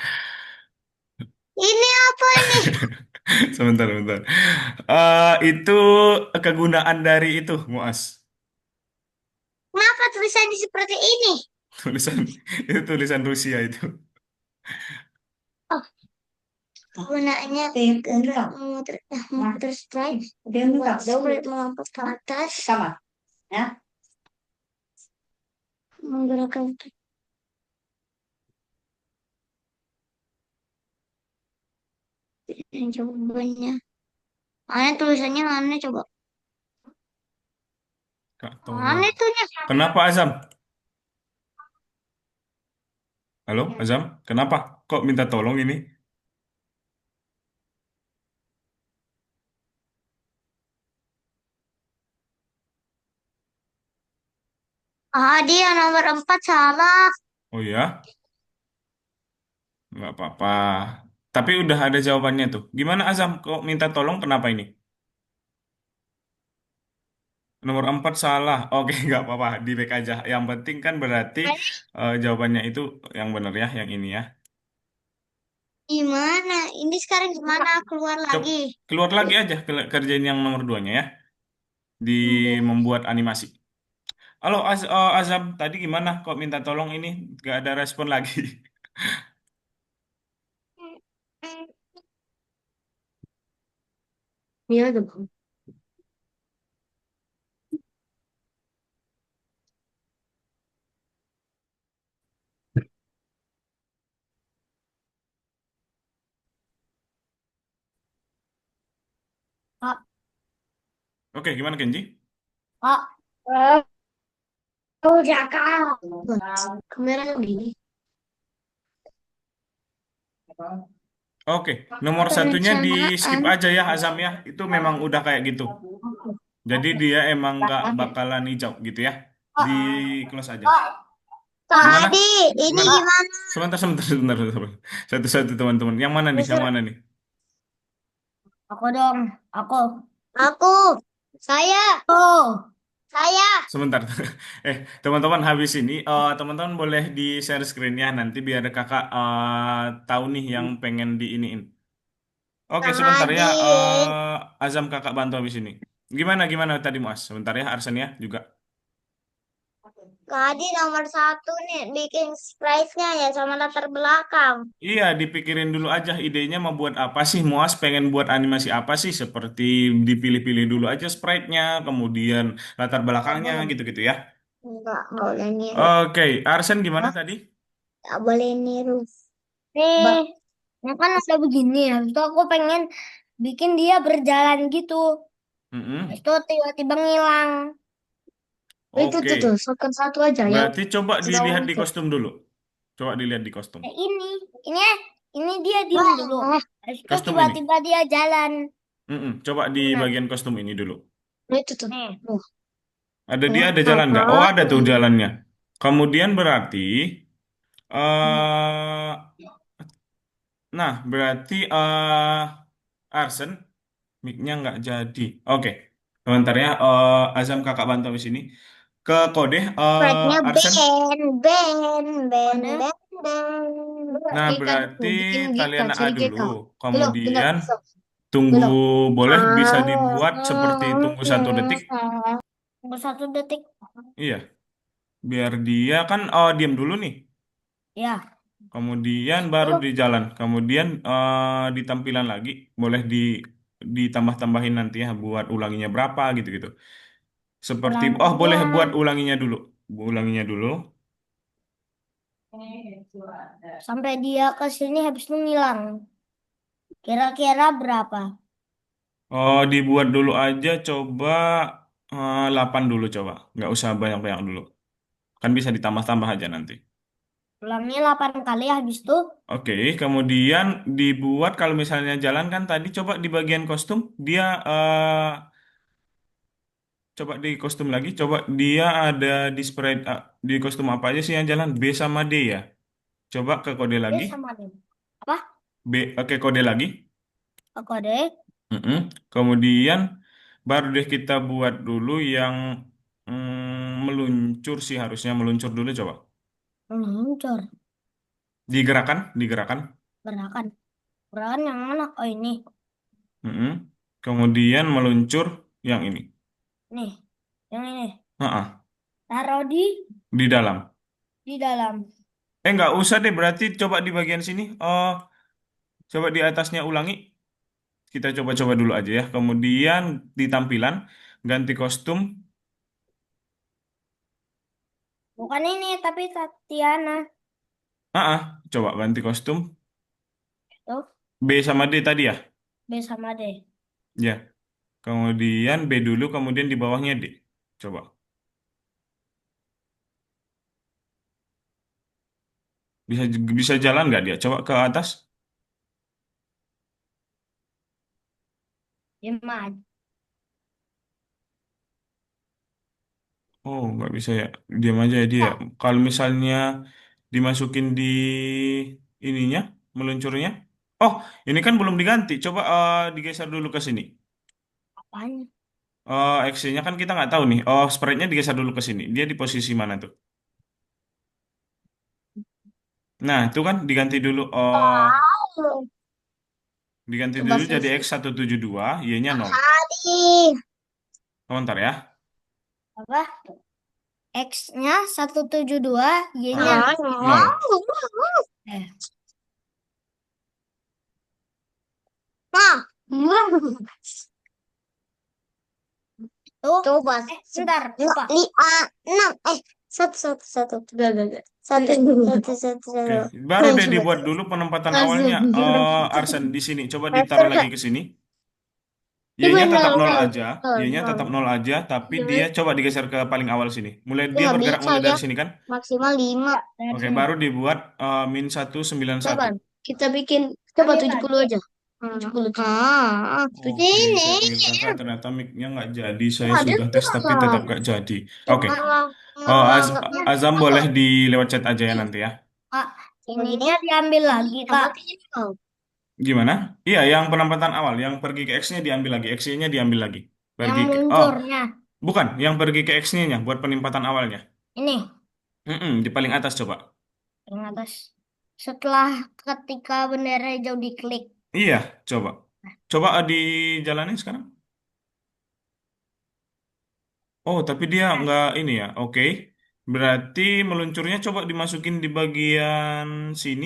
Ini apa ini? Sebentar, sebentar. Itu kegunaan dari itu, Muas. Kenapa tulisannya seperti ini? Tulisan itu tulisan Rusia itu. Oh, gunanya gerak memutar strike, buat strike melompat ke atas, sama, ya, menggerakkan jawabannya. Mana tulisannya mana coba? Kak, Mana tolong. tuhnya? Kenapa Azam? Halo, Azam? Kenapa? Kok minta tolong ini? Ah, dia nomor 4 salah. Oh ya, nggak apa-apa. Tapi udah ada jawabannya tuh. Gimana Azam? Kok minta tolong? Kenapa ini? Nomor 4 salah. Oke, nggak apa-apa. Di back aja. Yang penting kan berarti jawabannya itu yang benar ya, yang ini ya. Gimana? Ini sekarang gimana? Keluar Coba lagi. keluar lagi aja kerjain yang nomor duanya ya. Di membuat animasi. Halo Azam, tadi gimana? Kok minta tolong ini? Nggak ada respon lagi. Iya dong. Pak, Oke, gimana Kenji? Pak. Udah kak. Kamera gini. Oke, nomor satunya di skip Perencanaan. aja ya Azam ya. Itu memang udah kayak gitu. Jadi dia emang nggak bakalan hijau gitu ya. Di close aja. Kak Gimana? Adi, ini Gimana? gimana? Sebentar, sebentar, sebentar, sebentar. Satu-satu teman-teman. Yang mana nih? Yang mana nih? Aku dong, aku. Aku, saya. Oh, saya. Sebentar. Teman-teman habis ini, teman-teman boleh di share screen-nya nanti biar kakak tahu nih yang pengen diiniin. Oke, Kang sebentar ya. Adi. Azam kakak bantu habis ini. Gimana, gimana tadi Mas? Sebentar ya, Arsen ya juga. Kak Adi nomor satu nih, bikin sprite-nya ya sama latar belakang. Iya, dipikirin dulu aja idenya mau buat apa sih. Muas pengen buat animasi apa sih? Seperti dipilih-pilih dulu aja sprite-nya, kemudian latar Nggak belakangnya boleh. gitu-gitu ya. Nggak boleh niru. Oke, Arsen gimana Hah? tadi? Nggak boleh niru. Nih, ini kan ada begini. Habis itu aku pengen bikin dia berjalan gitu. Habis Mm-mm. itu tiba-tiba ngilang. Itu Oke, tuh, shotgun satu aja yang berarti coba sedang dilihat di muncul. kostum dulu. Coba dilihat di kostum. Ini, ini dia diem dulu. Habis itu Kostum ini. tiba-tiba dia jalan. Mm-mm. Coba di Nah, bagian kostum ini dulu. itu tuh. Nih. Ada dia ada jalan nggak? Oh ada tuh jalannya. Kemudian berarti, eh nah berarti Arsen mic-nya nggak jadi. Oke, sebentar ya. Azam kakak bantu di sini. Ke kode Sprite-nya Arsen. Ben. Nah Oke kan, berarti mau bikin kalian Gika, A cari dulu. Gika. Belum, bentar. Kemudian tunggu Belum. boleh bisa dibuat seperti tunggu 1 detik. Tunggu 1 detik. Iya, biar dia kan diam dulu nih. Ya. Kemudian baru di jalan. Kemudian di tampilan lagi boleh ditambah-tambahin nanti ya buat ulanginya berapa gitu-gitu. Seperti oh Ulangannya boleh buat ulanginya dulu. Ulanginya dulu. sampai dia ke sini habis itu ngilang. Kira-kira berapa? Oh dibuat dulu aja coba 8 dulu coba. Nggak usah banyak-banyak dulu. Kan bisa ditambah-tambah aja nanti. Ulangnya 8 kali habis itu. Oke, kemudian dibuat kalau misalnya jalan kan tadi coba di bagian kostum dia coba di kostum lagi, coba dia ada di spread di kostum apa aja sih yang jalan B sama D ya. Coba ke kode lagi, Sama deh. Apa? B, oke kode lagi. Kode Mm-mm. Kemudian baru deh kita buat dulu yang meluncur sih harusnya meluncur dulu coba. meluncur. Digerakkan, digerakkan. Gerakan. Gerakan yang mana? Oh ini. Mm-mm. Kemudian meluncur yang ini. Nih. Yang ini. Ah, Taruh di dalam. di dalam. Nggak usah deh, berarti coba di bagian sini. Oh, coba di atasnya ulangi. Kita coba-coba dulu aja ya. Kemudian di tampilan, ganti kostum. Bukan ini, tapi Tatiana. Coba ganti kostum. Tuh, B sama D tadi ya? B sama D. Ya. Kemudian B dulu, kemudian di bawahnya D. Coba. Bisa bisa jalan nggak dia? Coba ke atas. Lima. Oh, nggak bisa ya. Diam aja ya dia. Kalau misalnya dimasukin di ininya, meluncurnya. Oh, ini kan belum diganti. Coba digeser dulu ke sini. Apaan? Aksinya kan kita nggak tahu nih. Oh, sprite-nya digeser dulu ke sini. Dia di posisi mana tuh? Nah, itu kan diganti dulu. Tahu. Diganti Coba dulu jadi sih. X172, Y-nya 0. Hari. Komentar ya. Apa? X-nya 172, Y-nya Ah, 0. eh. Nah, tuh. Coba. Bentar, lupa. 6, satu, satu, satu. Gak. Satu, satu, satu, Oke, satu. baru deh Coba. dibuat dulu penempatan awalnya. Langsung. Arsen di sini. Coba Master ditaruh lagi gak? ke sini. Coba Y-nya tetap nol, 0 nol, aja. nol, Y-nya nol. tetap 0 aja, tapi dia Jangan, coba digeser ke paling awal sini. Mulai dia nggak bergerak bisa mulai ya. dari sini kan? Maksimal 5. Dari Oke, sini. baru dibuat min 191. Berapa? Kita bikin coba Ambil 70 lagi. aja. 70. Ah, Oke, ini. saya panggil kakak. Ternyata mic-nya nggak jadi. Saya Ada sudah tuh tes tapi masalah. tetap nggak jadi. Oke. Coba Oh, nggak Azam boleh di lewat chat aja ya nanti ya. Kak, ininya diambil lagi, Kak. Gimana? Iya, yang penempatan awal, yang pergi ke X-nya diambil lagi, X-nya diambil lagi. Yang Pergi ke Oh, meluncurnya. bukan, yang pergi ke X-nya buat penempatan awalnya. Ini Di paling atas coba. yang atas. Setelah ketika bendera hijau diklik. Iya, coba. Coba dijalanin sekarang. Oh, tapi dia nggak ini ya. Oke. Berarti meluncurnya coba dimasukin di bagian sini.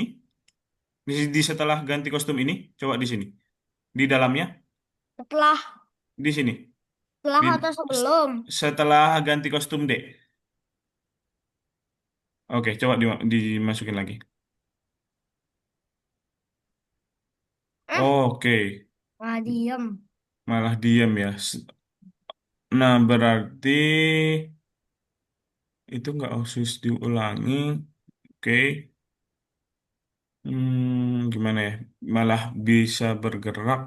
Di setelah ganti kostum ini, coba di sini. Di dalamnya, Setelah di sini. setelah Di, atau s- sebelum? Setelah ganti kostum D. Oke, coba dimasukin lagi. Eh, Oke, nggak diem. malah diem ya. Nah, berarti itu nggak harus diulangi. Oke, gimana ya? Malah bisa bergerak.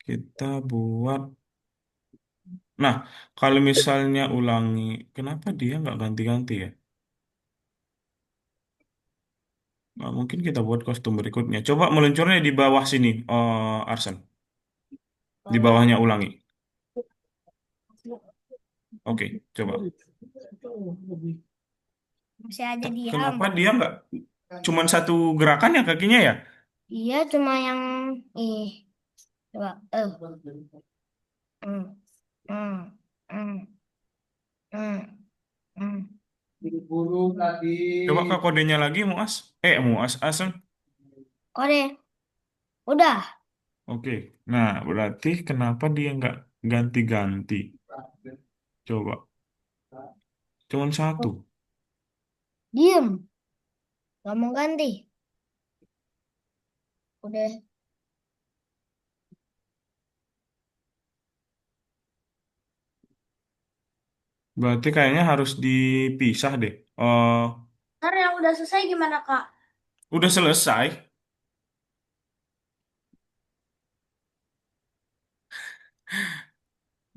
Kita buat. Nah, kalau misalnya ulangi, kenapa dia nggak ganti-ganti ya? Nggak mungkin kita buat kostum berikutnya. Coba meluncurnya di bawah sini, Arsen. Di bawahnya ulangi. Oke, coba. Masih aja diam. Kenapa dia nggak cuman satu gerakan ya kakinya ya? Iya, cuma yang ih, coba. Hmm, hmm, hmm, hmm, hmm. Coba ke kodenya lagi, Muas. Muas, Arsen. Kode, udah. Oke. Nah, berarti kenapa dia nggak ganti-ganti? Coba. Cuman satu. Diem. Gak mau ganti. Udah. Berarti kayaknya harus dipisah deh. Oh, Ntar yang udah selesai gimana, Kak? udah selesai.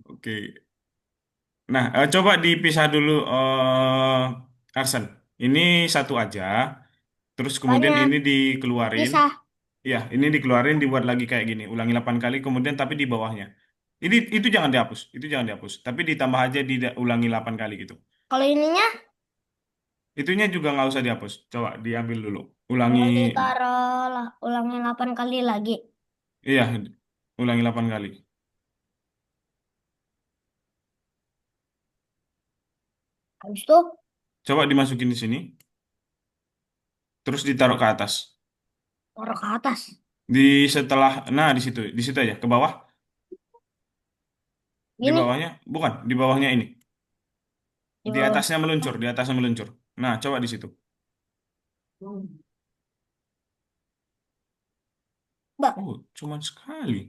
Oke. Nah, coba dipisah dulu, Arsen. Ini satu aja. Terus kemudian Banyak. ini dikeluarin. Pisah. Ya, ini dikeluarin, dibuat lagi kayak gini. Ulangi 8 kali, kemudian tapi di bawahnya. Itu jangan dihapus. Itu jangan dihapus. Tapi ditambah aja ulangi 8 kali gitu. Kalau ininya, Itunya juga nggak usah dihapus. Coba diambil dulu. Ulangi, mau ditaruh lah, ulangi 8 kali lagi. iya, ulangi 8 kali. Habis itu, Coba dimasukin di sini, terus ditaruh ke atas. taruh ke atas. Nah di situ aja, ke bawah. Di Gini, bawahnya, bukan, di bawahnya ini. di Di bawah. atasnya meluncur, di atasnya meluncur. Nah, coba di situ. Mbak, Oh, cuman sekali.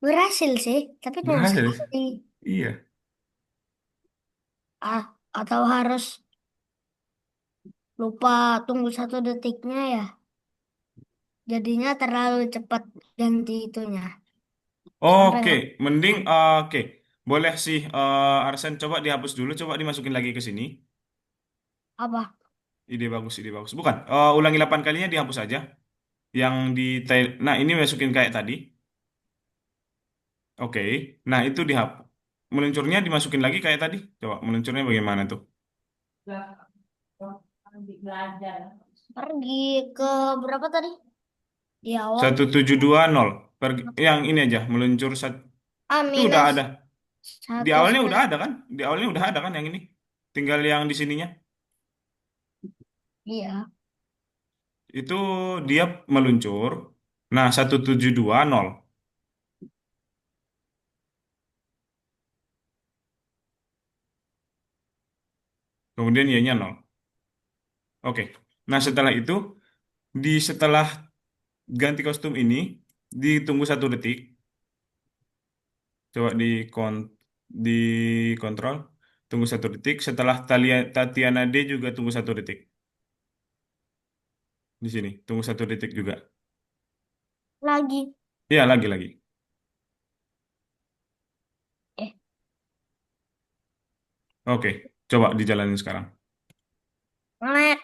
berhasil sih, tapi cuma Berhasil. sekali. Iya. Atau harus lupa tunggu 1 detiknya ya. Jadinya terlalu cepat ganti itunya. Sampai Oke, nggak mending oke. Boleh sih Arsen coba dihapus dulu, coba dimasukin lagi ke sini. apa? Ide bagus, ide bagus. Bukan, ulangi 8 kalinya dihapus aja. Yang nah ini masukin kayak tadi. Oke. Nah, itu dihapus. Meluncurnya dimasukin lagi kayak tadi. Coba meluncurnya bagaimana tuh? Pergi ke berapa tadi? Di awal. 1720. Yang ini aja meluncur itu udah Minus ada. Di satu awalnya udah sembilan. ada kan? Di awalnya udah ada kan yang ini. Tinggal yang di sininya. Iya. Itu dia meluncur. Nah, 1720. Kemudian Y-nya 0. Oke. Nah, setelah itu, setelah ganti kostum ini, ditunggu 1 detik. Coba di kontrol. Tunggu 1 detik. Setelah Tatiana D juga tunggu 1 detik. di sini. Tunggu 1 detik juga. Lagi. Iya, lagi-lagi. Eh, Oke, coba dijalanin sekarang. ngelek.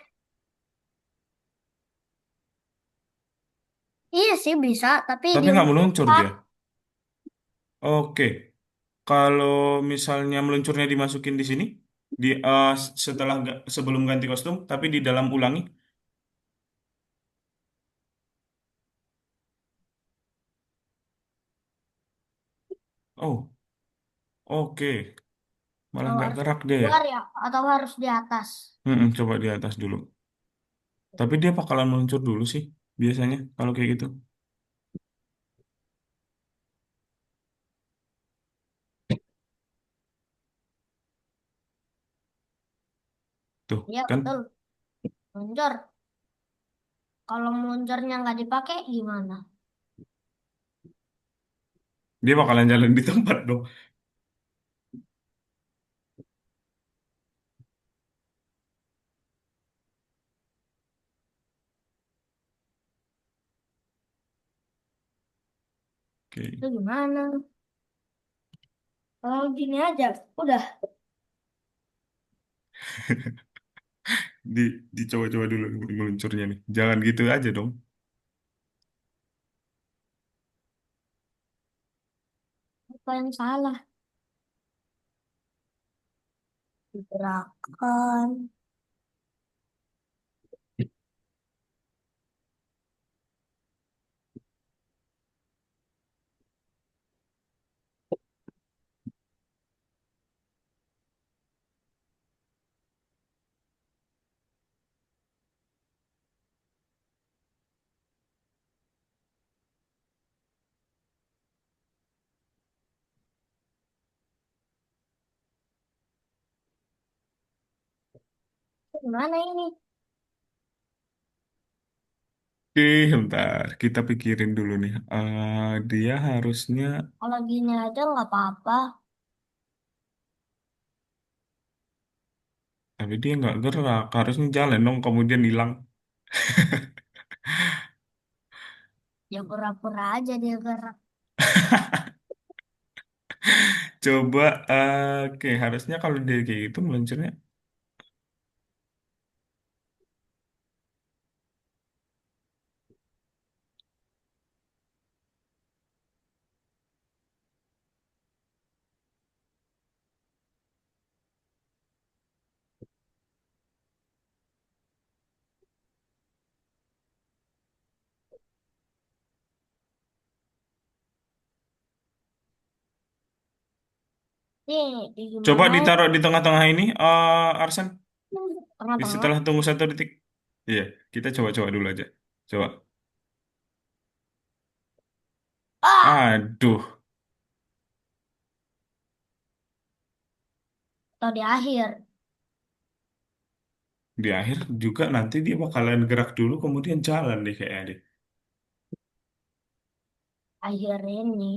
Iya sih bisa, tapi Tapi diem nggak meluncur tempat. dia. Oke, kalau misalnya meluncurnya dimasukin di sini, setelah sebelum ganti kostum, tapi di dalam ulangi. Oh, oke, malah Atau nggak harus gerak dia ya. keluar ya, atau harus di atas. Coba di atas dulu. Tapi dia bakalan meluncur dulu sih, biasanya kalau kayak gitu. Tuh, Iya kan betul, meluncur. Kalau meluncurnya nggak dipakai gimana? dia bakalan jalan di tempat dong. Itu Oke, gimana? Kalau gini aja, udah. di dicoba-coba dulu meluncurnya nih. Jangan gitu aja dong. Apa yang salah? Digerakkan. Gimana ini? Oke, bentar. Kita pikirin dulu nih. Dia harusnya, Kalau gini aja nggak apa-apa. tapi dia nggak gerak. Harusnya jalan dong, kemudian hilang. Ya pura-pura aja dia gerak. Coba, oke, harusnya kalau dia kayak gitu meluncurnya. Nih, di Coba gimana ya? ditaruh di tengah-tengah ini, Arsen. Tengah-tengah. Setelah tunggu 1 detik. Iya, kita coba-coba dulu aja. Coba. Ah, Aduh, atau di akhir. di akhir juga nanti dia bakalan gerak dulu, kemudian jalan deh kayaknya deh. Akhir ini.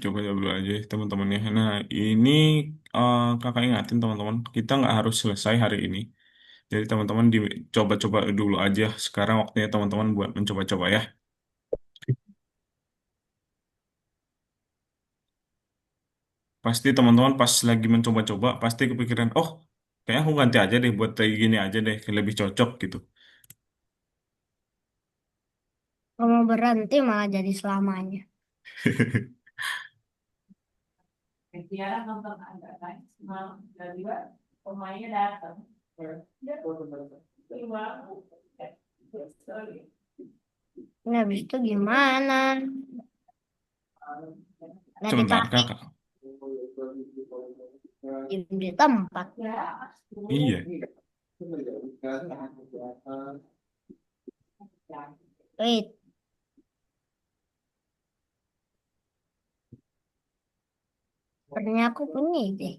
Coba dulu aja teman-temannya. Nah, ini kakak ingatin teman-teman, kita nggak harus selesai hari ini. Jadi teman-teman dicoba-coba dulu aja. Sekarang waktunya teman-teman buat mencoba-coba ya. Pasti teman-teman pas lagi mencoba-coba, pasti kepikiran, oh, kayaknya aku ganti aja deh buat kayak gini aja deh, lebih cocok gitu. Kalau mau berhenti malah jadi selamanya. Ini habis itu gimana? Nggak Sebentar, dipakai, kakak. diem di tempat. Iya. Wait, Sebenarnya aku punya deh.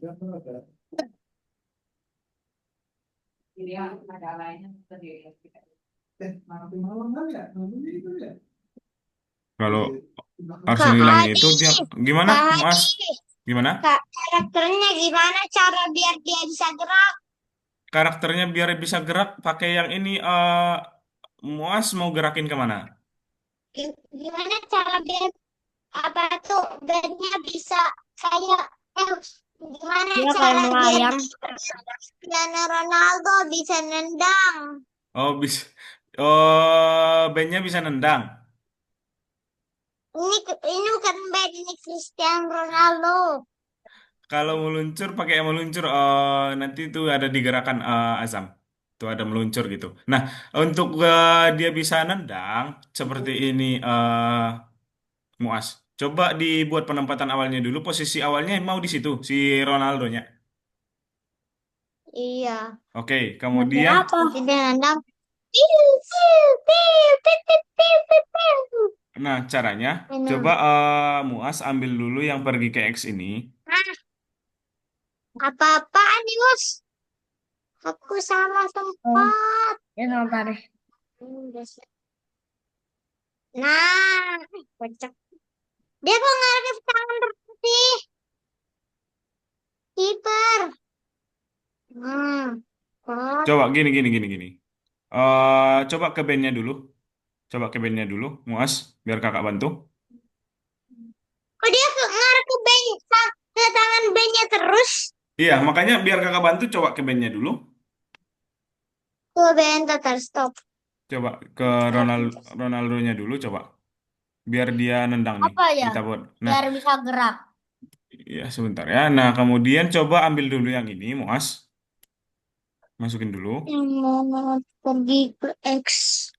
Kalau Arsenal Kak hilangnya Adi, itu dia gimana, Kak Muas? Adi, Gimana? Kak, karakternya gimana cara biar dia bisa gerak? Karakternya biar bisa gerak pakai yang ini Muas mau gerakin kemana? Gimana cara biar apa tuh bandnya bisa kayak eh, gimana Dia kayak cara biar melayang. Cristiano Ronaldo bisa nendang? Oh, bisa. Oh, bandnya bisa nendang. Ini bukan band ini Cristiano Ronaldo. Kalau meluncur pakai yang meluncur nanti itu ada di gerakan Azam. Itu ada meluncur gitu. Nah, untuk dia bisa nendang seperti ini Muas. Coba dibuat penempatan awalnya dulu. Posisi awalnya mau di situ si Ronaldonya. Iya. Oke, Pakai kemudian apa? Nanti dia nendang. Piu, piu, piu, piu, piu, piu, piu, piu. nah caranya coba Nah, Muas ambil dulu yang pergi ke X ini. apa-apaan nih, Bos? Aku salah Oh, tempat. ya sebentar deh. Udah Nah, kocak. Dia kok nggak ada tangan berputih? Kiper. Kot. Coba gini gini gini gini. Coba ke bandnya dulu. Coba ke bandnya dulu, Muas, biar kakak bantu. Kok dia ngarah ke bank, ke tangan banknya terus? Iya, makanya biar kakak bantu coba ke bandnya dulu. Ke bank total stop. Coba ke Stop. Ronaldonya dulu coba. Biar dia nendang nih. Apa ya? Kita buat. Nah, Biar bisa gerak. ya sebentar ya. Nah, kemudian coba ambil dulu yang ini, Muas. Masukin dulu. Yang mau pergi ke X.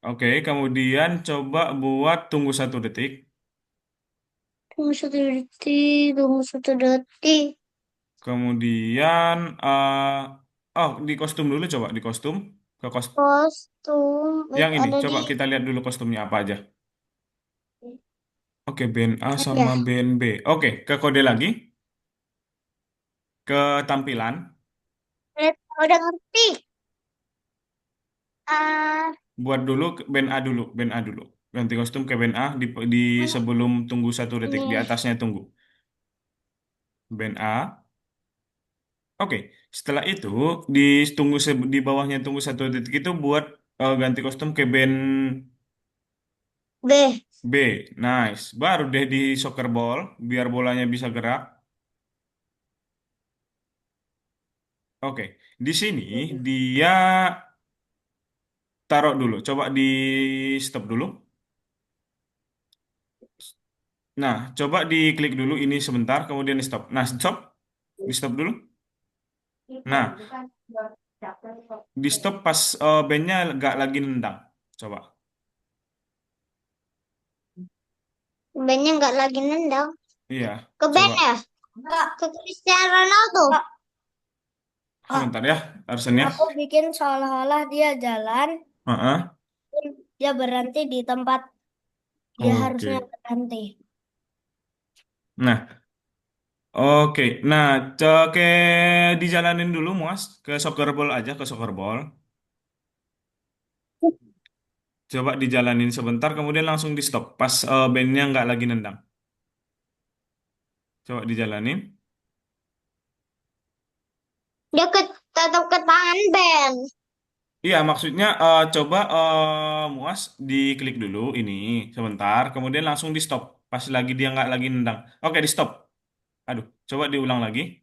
Oke, kemudian coba buat tunggu 1 detik. Tunggu 1 detik, tunggu 1 detik. Kemudian, oh di kostum dulu coba di kostum. Ke kostum. Kostum Yang ini, ada di coba kita lihat dulu kostumnya apa aja. Oke, band A sama ya. band B. Oke, ke kode lagi. Ke tampilan. Udah ngerti. Ah, Buat dulu band A dulu. Band A dulu. Ganti kostum ke band A di sebelum tunggu 1 detik. Di ini atasnya tunggu. Band A. Oke, setelah itu di bawahnya tunggu 1 detik itu buat ganti kostum ke band B. B. Nice. Baru deh di soccer ball biar bolanya bisa gerak. Oke, di sini dia taruh dulu. Coba di stop dulu. Nah, coba diklik dulu ini sebentar, kemudian di stop. Nah, stop. Di stop dulu. Nah, di stop pas bandnya nggak lagi nendang. Coba. Bandnya nggak lagi nendang. Iya, Ke band coba. ya? Ke Cristiano Ronaldo. Kak, Kak, Sebentar ya, harusnya. aku bikin seolah-olah dia jalan, Heeh. dia berhenti di tempat dia harusnya Oke. berhenti. Nah, oke. Nah, ke dijalanin dulu, Mas. Ke soccer ball aja, ke soccer ball. Coba dijalanin sebentar, kemudian langsung di stop. Pas bandnya nggak lagi nendang. Coba dijalanin. Dia tetap ke tangan band. Iya, maksudnya coba Muas diklik dulu ini sebentar, kemudian langsung di stop. Pas lagi dia nggak lagi nendang. Oke, di stop. Aduh, coba diulang lagi.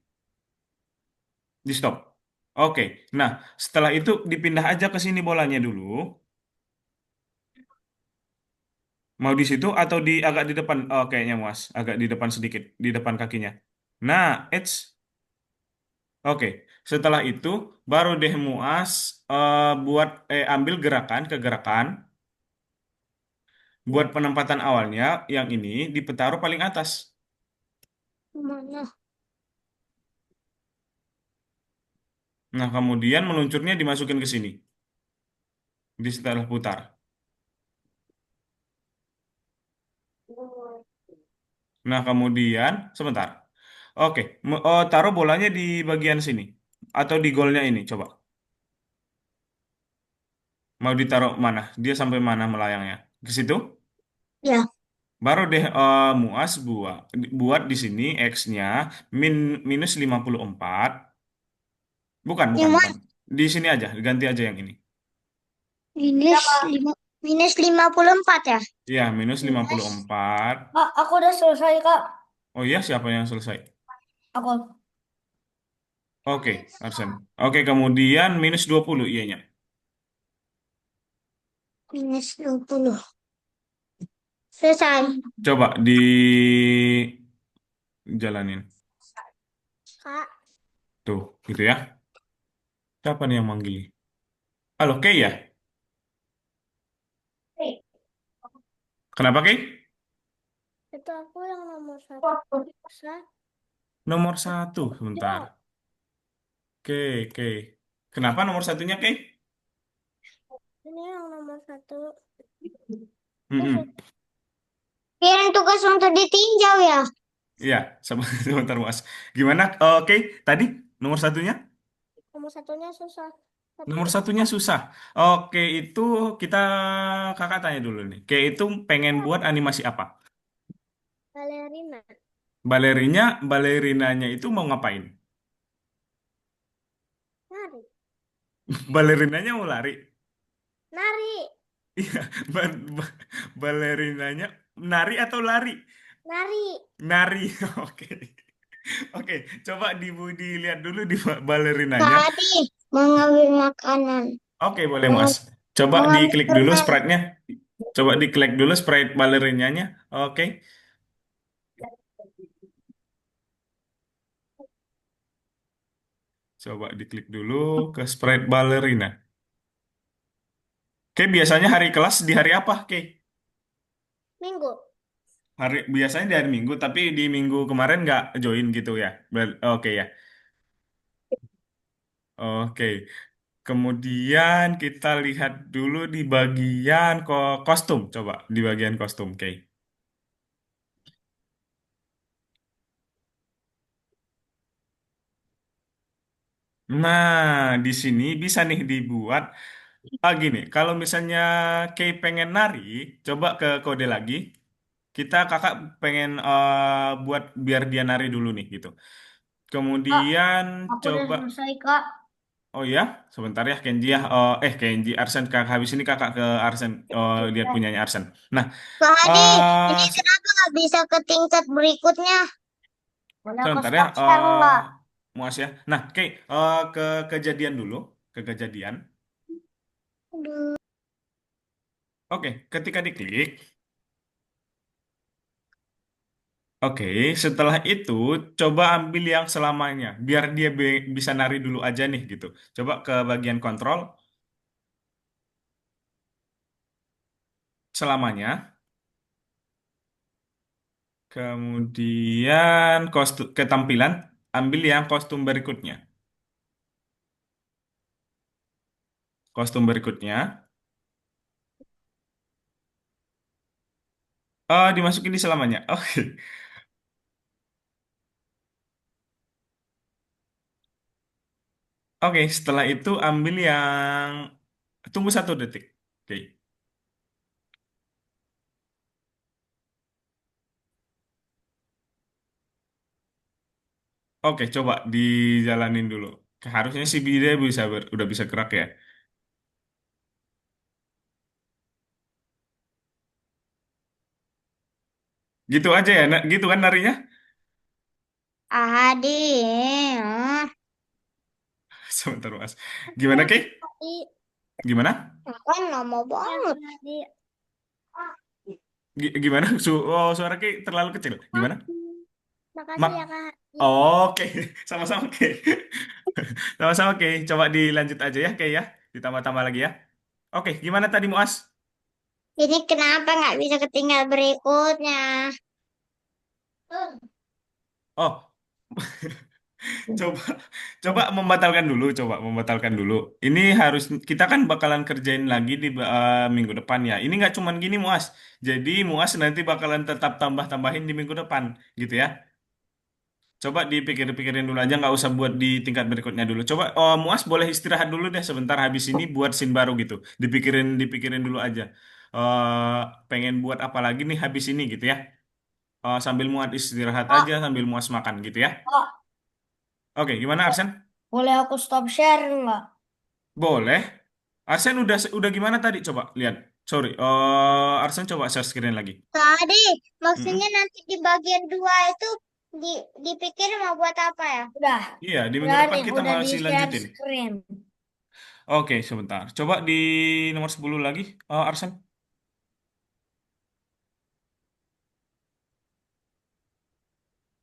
Di stop. Oke, nah setelah itu dipindah aja ke sini bolanya dulu. Mau di situ atau di agak di depan? Oh, kayaknya Muas, agak di depan sedikit, di depan kakinya. Nah, oke. Setelah itu baru deh Muas ambil gerakan ke gerakan. Buat penempatan awalnya yang ini ditaruh paling atas. Mana? Nah, kemudian meluncurnya dimasukin ke sini. Di setelah putar. Nah, kemudian sebentar. Oke, taruh bolanya di bagian sini atau di golnya ini. Coba. Mau ditaruh mana? Dia sampai mana melayangnya? Ke situ? Ya, Baru deh Muas buat di sini X-nya minus 54. Bukan, bukan, lima bukan. Di sini aja, ganti aja yang ini. minus lima minus 54 ya? Iya, minus lima Minus. puluh empat. Kak, aku udah selesai, Kak. Oh iya, siapa yang selesai? Aku. Oke, Arsen. Oke, kemudian minus 20 iyanya. Minus 20. Selesai. Coba dijalanin. Kak, Tuh, gitu ya. Siapa nih yang manggil? Halo, Kay ya? Kenapa, Kay? itu aku yang nomor satu. Nomor satu, sebentar. Kay, Kay. Kenapa nomor satunya, Kay? Ini yang nomor satu. Mm-mm. Kirim tugas untuk ditinjau ya? Iya, sebentar, Mas. Gimana? Oke, tadi nomor satunya? Nomor satunya susah. Tapi Nomor satunya susah. Oke, itu kita kakak tanya dulu nih. Oke, itu pengen buat animasi apa? balerina. Balerinanya itu mau ngapain? Nari. Balerinanya mau lari. Nari. Iya, balerinanya nari atau lari? Nari. Nari. Oke. Oke, coba dilihat dulu di balerinanya. Tadi mengambil makanan. Oke, boleh, Mas. Meng- Coba mengambil diklik dulu permen. sprite-nya. Coba diklik dulu sprite balerinanya. Oke. Coba diklik dulu ke sprite ballerina. Oke, biasanya hari kelas di hari apa? Oke. Minggu. Biasanya di hari Minggu, tapi di minggu kemarin nggak join gitu ya. Oke ya. Oke. Kemudian kita lihat dulu di bagian kostum. Coba di bagian kostum. Oke. Nah, di sini bisa nih dibuat. Gini, kalau misalnya Kay pengen nari, coba ke kode lagi. Kakak pengen buat biar dia nari dulu nih gitu. Kak, Kemudian aku udah coba, selesai, Kak. oh ya, sebentar ya Kenji ya. Kenji, Arsen, kakak habis ini kakak ke Arsen, lihat punyanya Arsen. Nah, Pak Hadi, eh ini kenapa nggak bisa ke tingkat berikutnya? Boleh aku sebentar ya, start sekarang, Kak? Muas ya. Nah, ke kejadian dulu, ke kejadian. Aduh. Oke, ketika diklik, oke, setelah itu coba ambil yang selamanya, biar dia bisa nari dulu aja nih gitu. Coba ke bagian kontrol selamanya, kemudian kostum ketampilan, ambil yang kostum berikutnya. Kostum berikutnya, dimasukin di selamanya. Oke, oke. Setelah itu ambil yang tunggu 1 detik. Oke, oke. Coba dijalanin dulu. Harusnya si Bida udah bisa gerak ya. Gitu aja ya, gitu kan narinya? Pak Hadi, Sebentar mas. Gimana Kay? Hadi, Gimana? kan lama banget. Hadi. Gimana? Suara Kay terlalu kecil. Gimana? Makasih Mak. ya Kak Hadi. Oke, sama-sama Kay. Sama-sama Kay. Coba dilanjut aja ya Kay ya. Ditambah-tambah lagi ya. Oke, gimana tadi Muas? Ini kenapa nggak bisa ke tingkat berikutnya? Oh, coba coba membatalkan dulu, coba membatalkan dulu. Ini harus kita kan bakalan kerjain lagi di minggu depan ya. Ini nggak cuman gini Muas. Jadi Muas nanti bakalan tetap tambah-tambahin di minggu depan, gitu ya. Coba dipikir-pikirin dulu aja, nggak usah buat di tingkat berikutnya dulu. Coba, oh, Muas boleh istirahat dulu deh sebentar habis ini buat scene baru gitu. Dipikirin, dipikirin dulu aja. Pengen buat apa lagi nih habis ini gitu ya. Sambil Muas istirahat aja, Kak, sambil Muas makan gitu ya. kak, Oke, gimana Arsen? boleh aku stop share nggak? Boleh. Arsen udah gimana tadi? Coba lihat. Sorry, Arsen coba share screen lagi. Tadi maksudnya Mm-mm. nanti di bagian dua itu di dipikir mau buat apa ya? Iya, di minggu Udah depan nih, kita udah di masih share lanjutin. screen. Oke, sebentar. Coba di nomor 10 lagi, Arsen.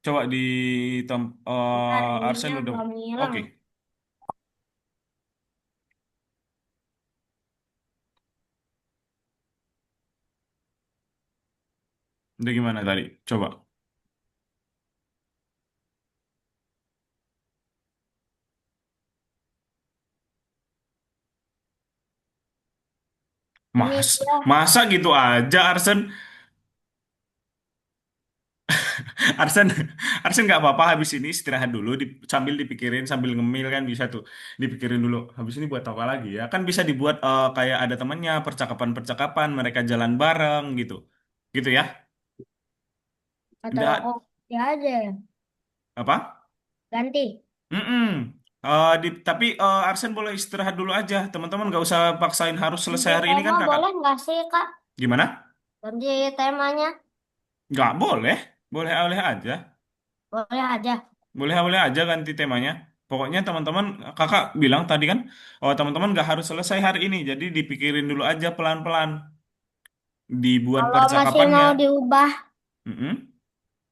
Coba di Bentar, ininya Arsen udah. belum hilang. Oke, udah gimana tadi? Coba. Ini dia. Masa gitu aja, Arsen? Arsen, Arsen nggak apa-apa habis ini istirahat dulu, sambil dipikirin, sambil ngemil kan bisa tuh. Dipikirin dulu, habis ini buat apa lagi ya? Kan bisa dibuat kayak ada temannya, percakapan-percakapan, mereka jalan bareng gitu. Gitu ya? Atau aku Nggak, ganti aja ya. apa? Ganti. Mm-mm. Tapi Arsen boleh istirahat dulu aja. Teman-teman nggak usah paksain harus Ganti selesai hari ini kan tema kakak. boleh nggak sih, Kak? Gimana? Ganti temanya. Nggak boleh. Boleh aja. Boleh aja. Boleh aja ganti temanya. Pokoknya teman-teman, kakak bilang tadi kan, oh teman-teman nggak harus selesai hari ini. Jadi dipikirin dulu aja pelan-pelan. Dibuat Kalau masih percakapannya. mau diubah, Mm-mm.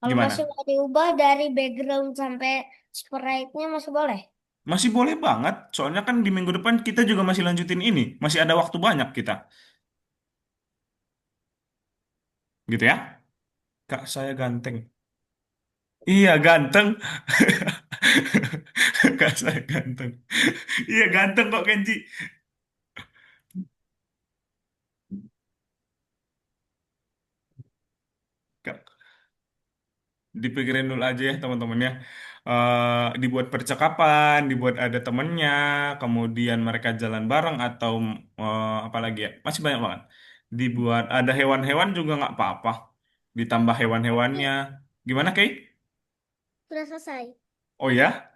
kalau masih Gimana? mau diubah dari background sampai sprite-nya masih boleh. Masih boleh banget. Soalnya kan di minggu depan kita juga masih lanjutin ini. Masih ada waktu banyak kita. Gitu ya. Kak, saya ganteng. Iya, ganteng. Kak, saya ganteng. Iya, ganteng kok Kenji. Kak, dipikirin dulu aja ya teman-teman ya. Dibuat percakapan, dibuat ada temennya, kemudian mereka jalan bareng atau apa lagi ya? Masih banyak banget. Dibuat ada hewan-hewan juga nggak apa-apa. Ditambah hewan-hewannya. Ini Gimana, Kay? sudah selesai. Oh ya?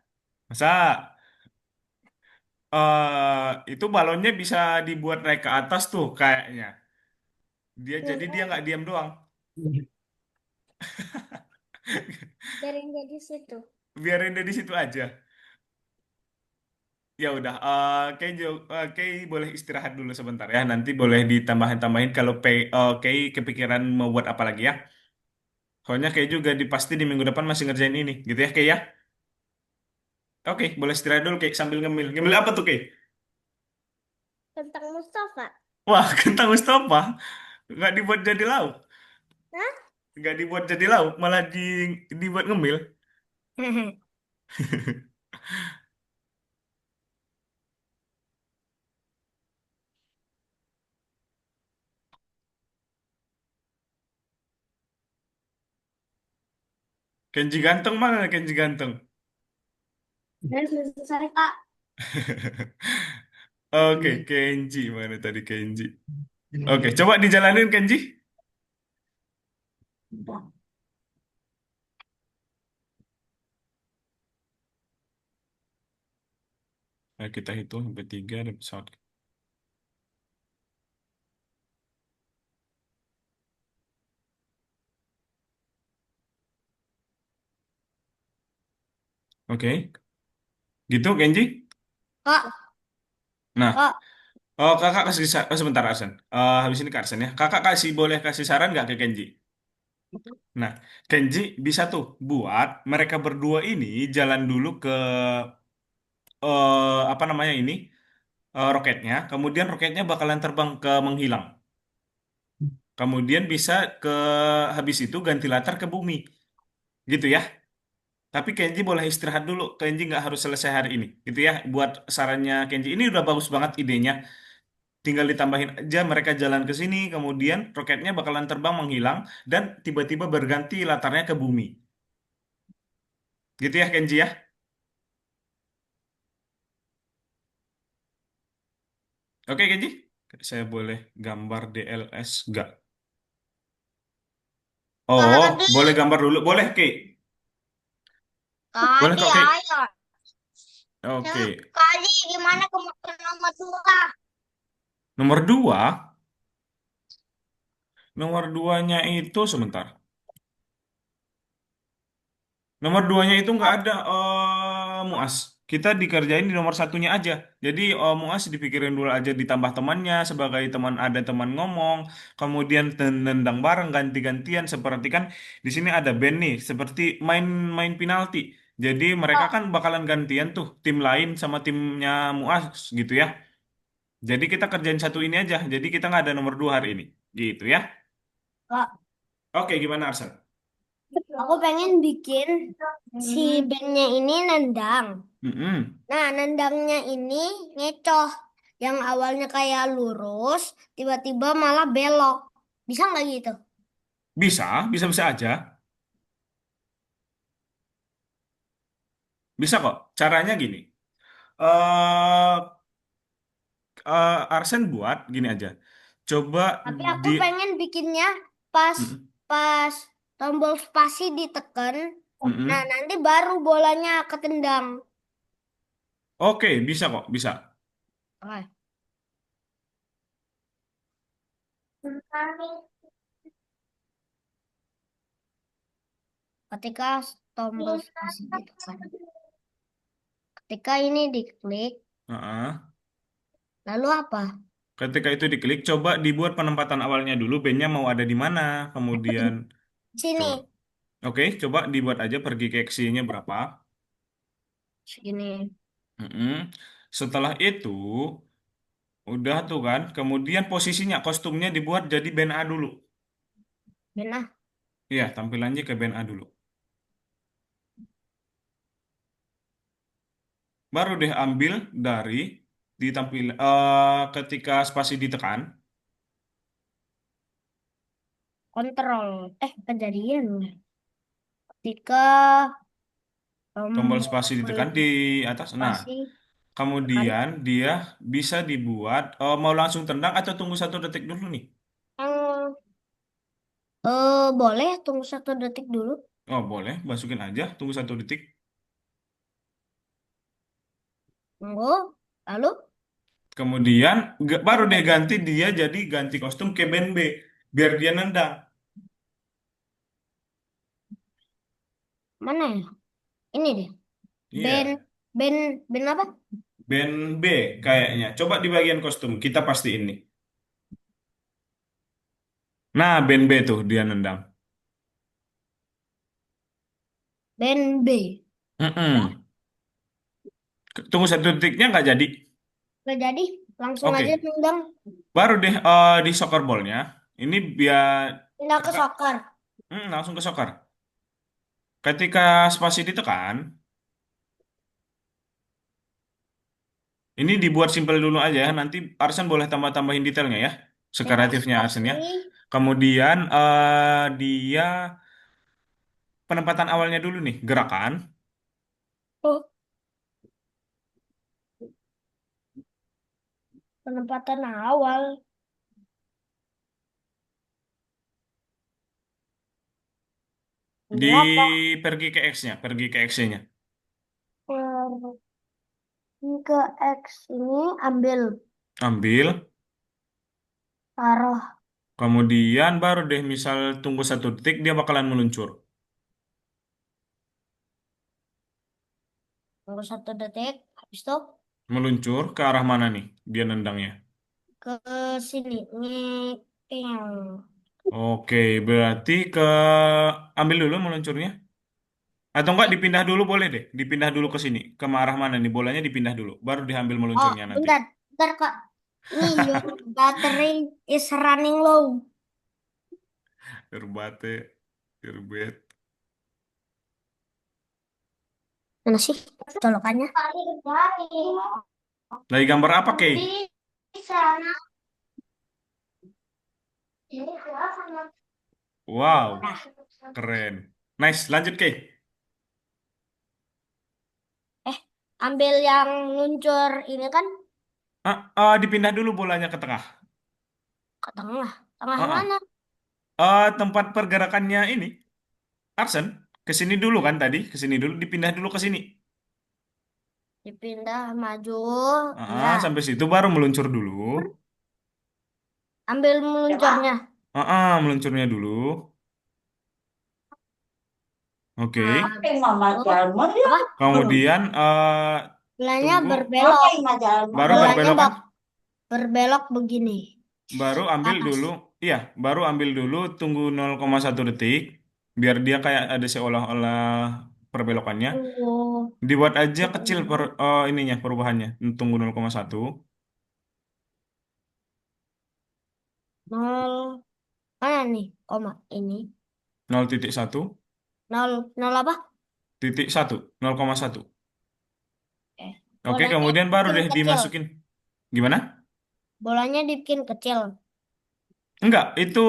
Masa itu balonnya bisa dibuat naik ke atas tuh kayaknya. Jadi dia nggak diam doang. Biarin jadi situ. Biarin dia di situ aja. Ya udah, Kay boleh istirahat dulu sebentar ya. Nanti boleh ditambahin-tambahin kalau Kay kepikiran mau buat apa lagi ya. Soalnya Kay juga pasti di minggu depan masih ngerjain ini, gitu ya Kay ya. Oke, boleh istirahat dulu Kay sambil ngemil. Ngemil apa tuh Kay? Tentang Mustafa. Wah, kentang Mustafa nggak dibuat jadi lauk, Hah? nggak dibuat jadi lauk, malah dibuat ngemil. Kenji ganteng mana Kenji ganteng? Dan selesai, Kak. Oke, Kenji mana tadi Kenji? Oke, coba dijalanin Kenji. Nah, kita hitung sampai 3 ada pesawat. Oke, gitu Kenji. Kak, Nah, Kak. kakak sebentar Arsen. Habis ini ke Arsen ya. Kakak boleh kasih saran nggak ke Kenji? Nah, Kenji bisa tuh buat mereka berdua ini jalan dulu ke apa namanya ini roketnya. Kemudian roketnya bakalan terbang ke menghilang. Kemudian bisa ke habis itu ganti latar ke bumi, gitu ya. Tapi Kenji boleh istirahat dulu. Kenji nggak harus selesai hari ini, gitu ya. Buat sarannya Kenji ini udah bagus banget idenya. Tinggal ditambahin aja mereka jalan ke sini, kemudian roketnya bakalan terbang menghilang dan tiba-tiba berganti latarnya ke bumi. Gitu ya Kenji ya. Oke Kenji, saya boleh gambar DLS nggak? Oh, Kadi, boleh gambar dulu. Boleh, Ki. Boleh kadi kok, Ki. ayo. Nah, Oke. kadi gimana kamu ke nomor 2? Nomor dua. Nomor duanya itu sebentar. Nomor duanya itu nggak ada Muas. Kita dikerjain di nomor satunya aja. Jadi Muas dipikirin dulu aja ditambah temannya sebagai teman ada teman ngomong, kemudian nendang bareng ganti-gantian seperti kan di sini ada band nih, seperti main penalti. Jadi mereka kan bakalan gantian tuh tim lain sama timnya Muas gitu ya. Jadi kita kerjain satu ini aja. Jadi kita nggak ada nomor dua hari ini. Gitu ya. Kak, Oke, gimana Arsan? aku pengen bikin si bandnya ini nendang. Mm-mm. Nah, nendangnya ini ngecoh. Yang awalnya kayak lurus, tiba-tiba malah belok. Bisa nggak gitu? Bisa, bisa-bisa aja. Bisa kok. Caranya gini. eh Arsen buat gini aja. Coba Tapi aku di pengen bikinnya pas Mm-mm. pas tombol spasi ditekan. Nah, Mm-mm. nanti baru bolanya ketendang. Oke, bisa kok, bisa. Oke. Ketika tombol spasi ditekan. Ketika ini diklik, Heeh. lalu apa? Ketika itu diklik, coba dibuat penempatan awalnya dulu. Bandnya mau ada di mana. Kemudian coba. Sini. Oke, coba dibuat aja pergi ke X-nya berapa. Segini. Mm-mm. Setelah itu, udah tuh kan. Kemudian posisinya, kostumnya dibuat jadi band A dulu. Benar. Iya, tampilannya ke band A dulu. Baru deh ambil dari ditampil ketika spasi ditekan, Kontrol. Kejadian. Ketika tombol tombol spasi ditekan di atas. Nah, spasi tekan. kemudian dia bisa dibuat mau langsung tendang atau tunggu 1 detik dulu nih. Boleh tunggu 1 detik dulu. Oh, boleh, masukin aja, tunggu 1 detik. Tunggu. Lalu Kemudian baru deh ganti dia jadi ganti kostum ke band B biar dia nendang. mana ya? Ini deh. Ben, Iya, ben, ben apa? band B kayaknya. Coba di bagian kostum kita pastiin nih. Nah, band B tuh dia nendang. Ben B. Ya, Mm-mm. Tunggu 1 detiknya nggak jadi. nggak jadi. Langsung aja Oke, nendang. baru deh di soccer ball-nya. Ini biar Pindah ke kakak soccer. langsung ke soccer. Ketika spasi ditekan, ini dibuat simpel dulu aja ya. Nanti Arsen boleh tambah-tambahin detailnya ya. Pindah Sekreatifnya Arsen spasi. ya. Kemudian dia penempatan awalnya dulu nih, gerakan. Oh, penempatan awal. Di Ini apa? pergi ke X-nya, pergi ke X-nya. Ini ke X ini ambil. Ambil, Taruh. kemudian baru deh misal tunggu 1 detik dia bakalan meluncur. Tunggu 1 detik. Habis itu Meluncur ke arah mana nih dia nendangnya? ke sini. Ngepeng. Oke, berarti ke ambil dulu meluncurnya. Atau enggak Ya. dipindah dulu boleh deh. Dipindah dulu ke sini. Ke arah mana nih? Bolanya dipindah dulu. Baru diambil Oh, meluncurnya nanti. bentar. Bentar, Kak. Nih, your battery is running low. Terbate, terbet. Mana sih colokannya? Lagi gambar apa, Kay? Bisa. Wow, keren. Nice, lanjut, Kay. ambil yang luncur ini kan Dipindah dulu bolanya ke tengah. ke tengah. Tengah Ah, mana? ah. Tempat pergerakannya ini, Arsen, ke sini dulu kan tadi, ke sini dulu, dipindah dulu ke sini. Dipindah maju. Iya. Sampai situ baru meluncur dulu. Ambil meluncurnya. Meluncurnya dulu. Nah, Oke. habis itu apa? Kemudian Bolanya tunggu, berbelok. baru Bolanya berbelok kan? berbelok begini. Baru Ke ambil atas. dulu, iya, baru ambil dulu, tunggu 0,1 detik, biar dia kayak ada seolah-olah perbelokannya. Tunggu. Dibuat aja kecil Tunggu. ininya perubahannya. Tunggu 0,1, Nol. Mana nih? Koma ini. 0,1, Nol. Nol apa? titik satu, 0,1. Eh, Oke, bolanya kemudian baru dibikin deh kecil. dimasukin. Gimana? Bolanya dibikin kecil. Enggak, itu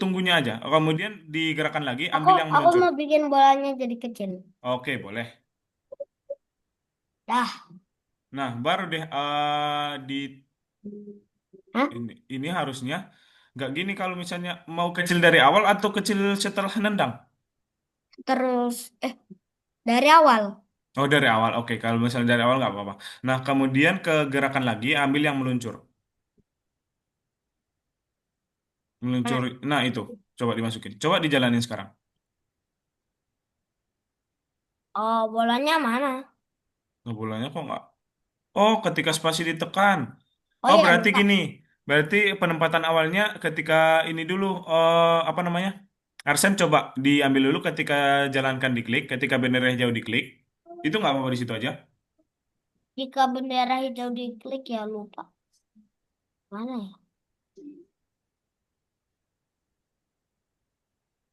tunggunya aja. Kemudian digerakkan lagi, Aku ambil yang aku meluncur. mau bikin bolanya jadi kecil. Oke, boleh. Dah. Nah, baru deh di Hah? ini harusnya nggak gini kalau misalnya mau kecil dari awal atau kecil setelah nendang. Terus dari awal. Oh, dari awal. Oke, kalau misalnya dari awal nggak apa-apa. Nah, kemudian ke gerakan lagi, ambil yang meluncur. Meluncur. Mana? Nah, itu. Coba dimasukin. Coba dijalanin sekarang. Oh, bolanya mana? Nah, bolanya kok nggak? Oh, ketika spasi ditekan. Oh Oh, iya berarti lupa. gini. Berarti penempatan awalnya ketika ini dulu, apa namanya? Arsen coba diambil dulu ketika jalankan diklik, ketika benderanya jauh diklik. Itu nggak apa-apa di situ aja. Jika bendera hijau diklik ya lupa. Mana ya?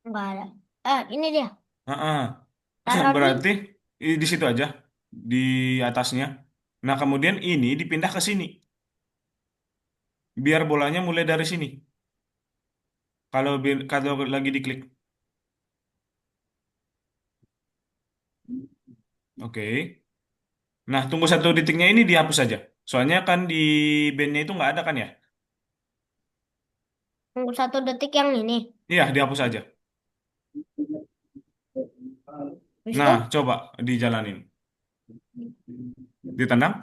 Enggak ada. Ini dia. Heeh. Taruh di. Berarti di situ aja, di atasnya. Nah, kemudian ini dipindah ke sini, biar bolanya mulai dari sini. Kalau lagi diklik, oke. Nah, tunggu 1 detiknya ini dihapus saja. Soalnya kan di bandnya itu nggak ada kan ya? Tunggu 1 detik yang ini. Iya, dihapus aja. Habis itu. Nah, coba dijalanin. Ditendang.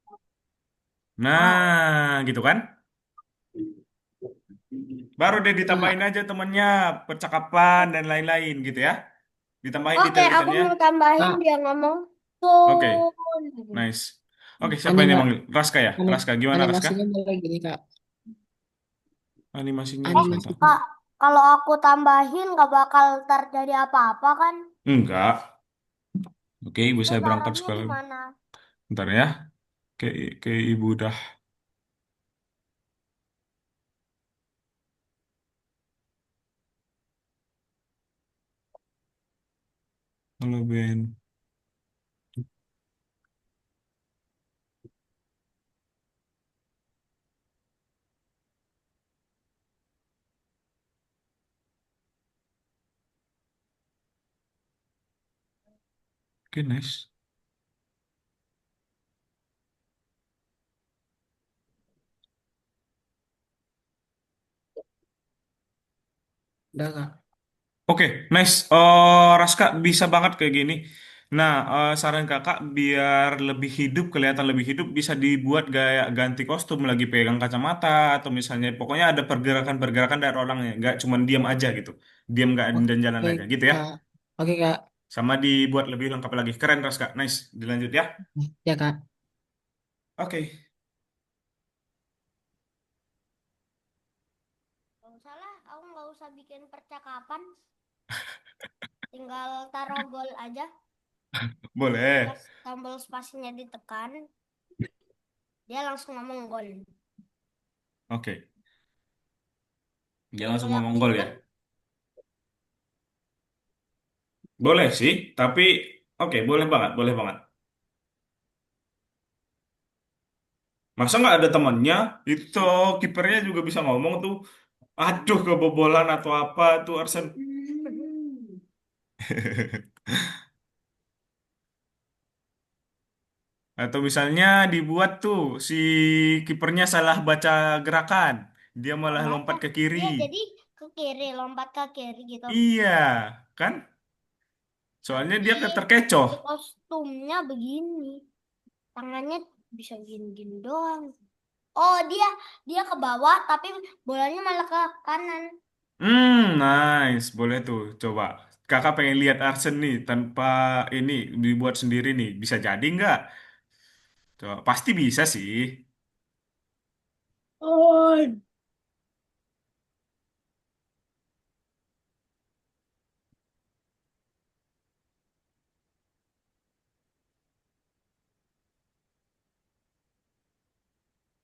Oh. Nah, gitu kan? Baru deh ditambahin Enggak. aja temennya, percakapan dan lain-lain gitu ya. Ditambahin Oke, aku detail-detailnya. mau tambahin Kak, dia ngomong Oke, sun. nice. Oke, siapa ini anima, yang manggil? Raska ya? Raska, gimana Raska? animasinya mulai gini, Kak. Animasinya sebentar. Animasinya. Kak, kalau aku tambahin gak bakal terjadi apa-apa kan? Enggak. Oke, ibu Terus saya berangkat taruhnya di sekolah. mana? Bentar ya. Oke, ibu udah. Halo Ben. Oke, nice. Udah, Kak. Oke, nice. Raska bisa banget kayak gini. Nah, saran kakak biar lebih hidup, kelihatan lebih hidup, bisa dibuat gaya ganti kostum lagi pegang kacamata atau misalnya pokoknya ada pergerakan-pergerakan dari orangnya, nggak cuma diam aja gitu, diam nggak dan jalan Oke, aja gitu ya. Kak. Oke, Kak. Sama dibuat lebih lengkap lagi. Keren Raska, nice. Dilanjut ya. Ya, Kak. Oke. Gak usah lah, aku nggak usah bikin percakapan. Tinggal taruh gol aja. Boleh. Pas tombol spasinya ditekan, dia langsung ngomong gol. Oke. Dia Tinggal langsung ngomong yakin gol ya. kan? Boleh sih, tapi oke, boleh banget, boleh banget. Masa nggak ada temannya? Itu kipernya juga bisa ngomong tuh. Aduh, kebobolan atau apa tuh Arsen. Atau misalnya dibuat tuh si kipernya salah baca gerakan, dia Nggak malah baca. lompat ke kiri. Dia jadi ke kiri, lompat ke kiri gitu. Iya, kan? Soalnya Tapi dia terkecoh. di kostumnya begini. Tangannya bisa gini-gini doang. Oh, dia dia ke bawah tapi bolanya malah ke kanan. Nice. Boleh tuh. Coba. Kakak pengen lihat Arsen nih tanpa ini dibuat sendiri nih. Bisa jadi nggak? Coba. Pasti bisa sih. Oh.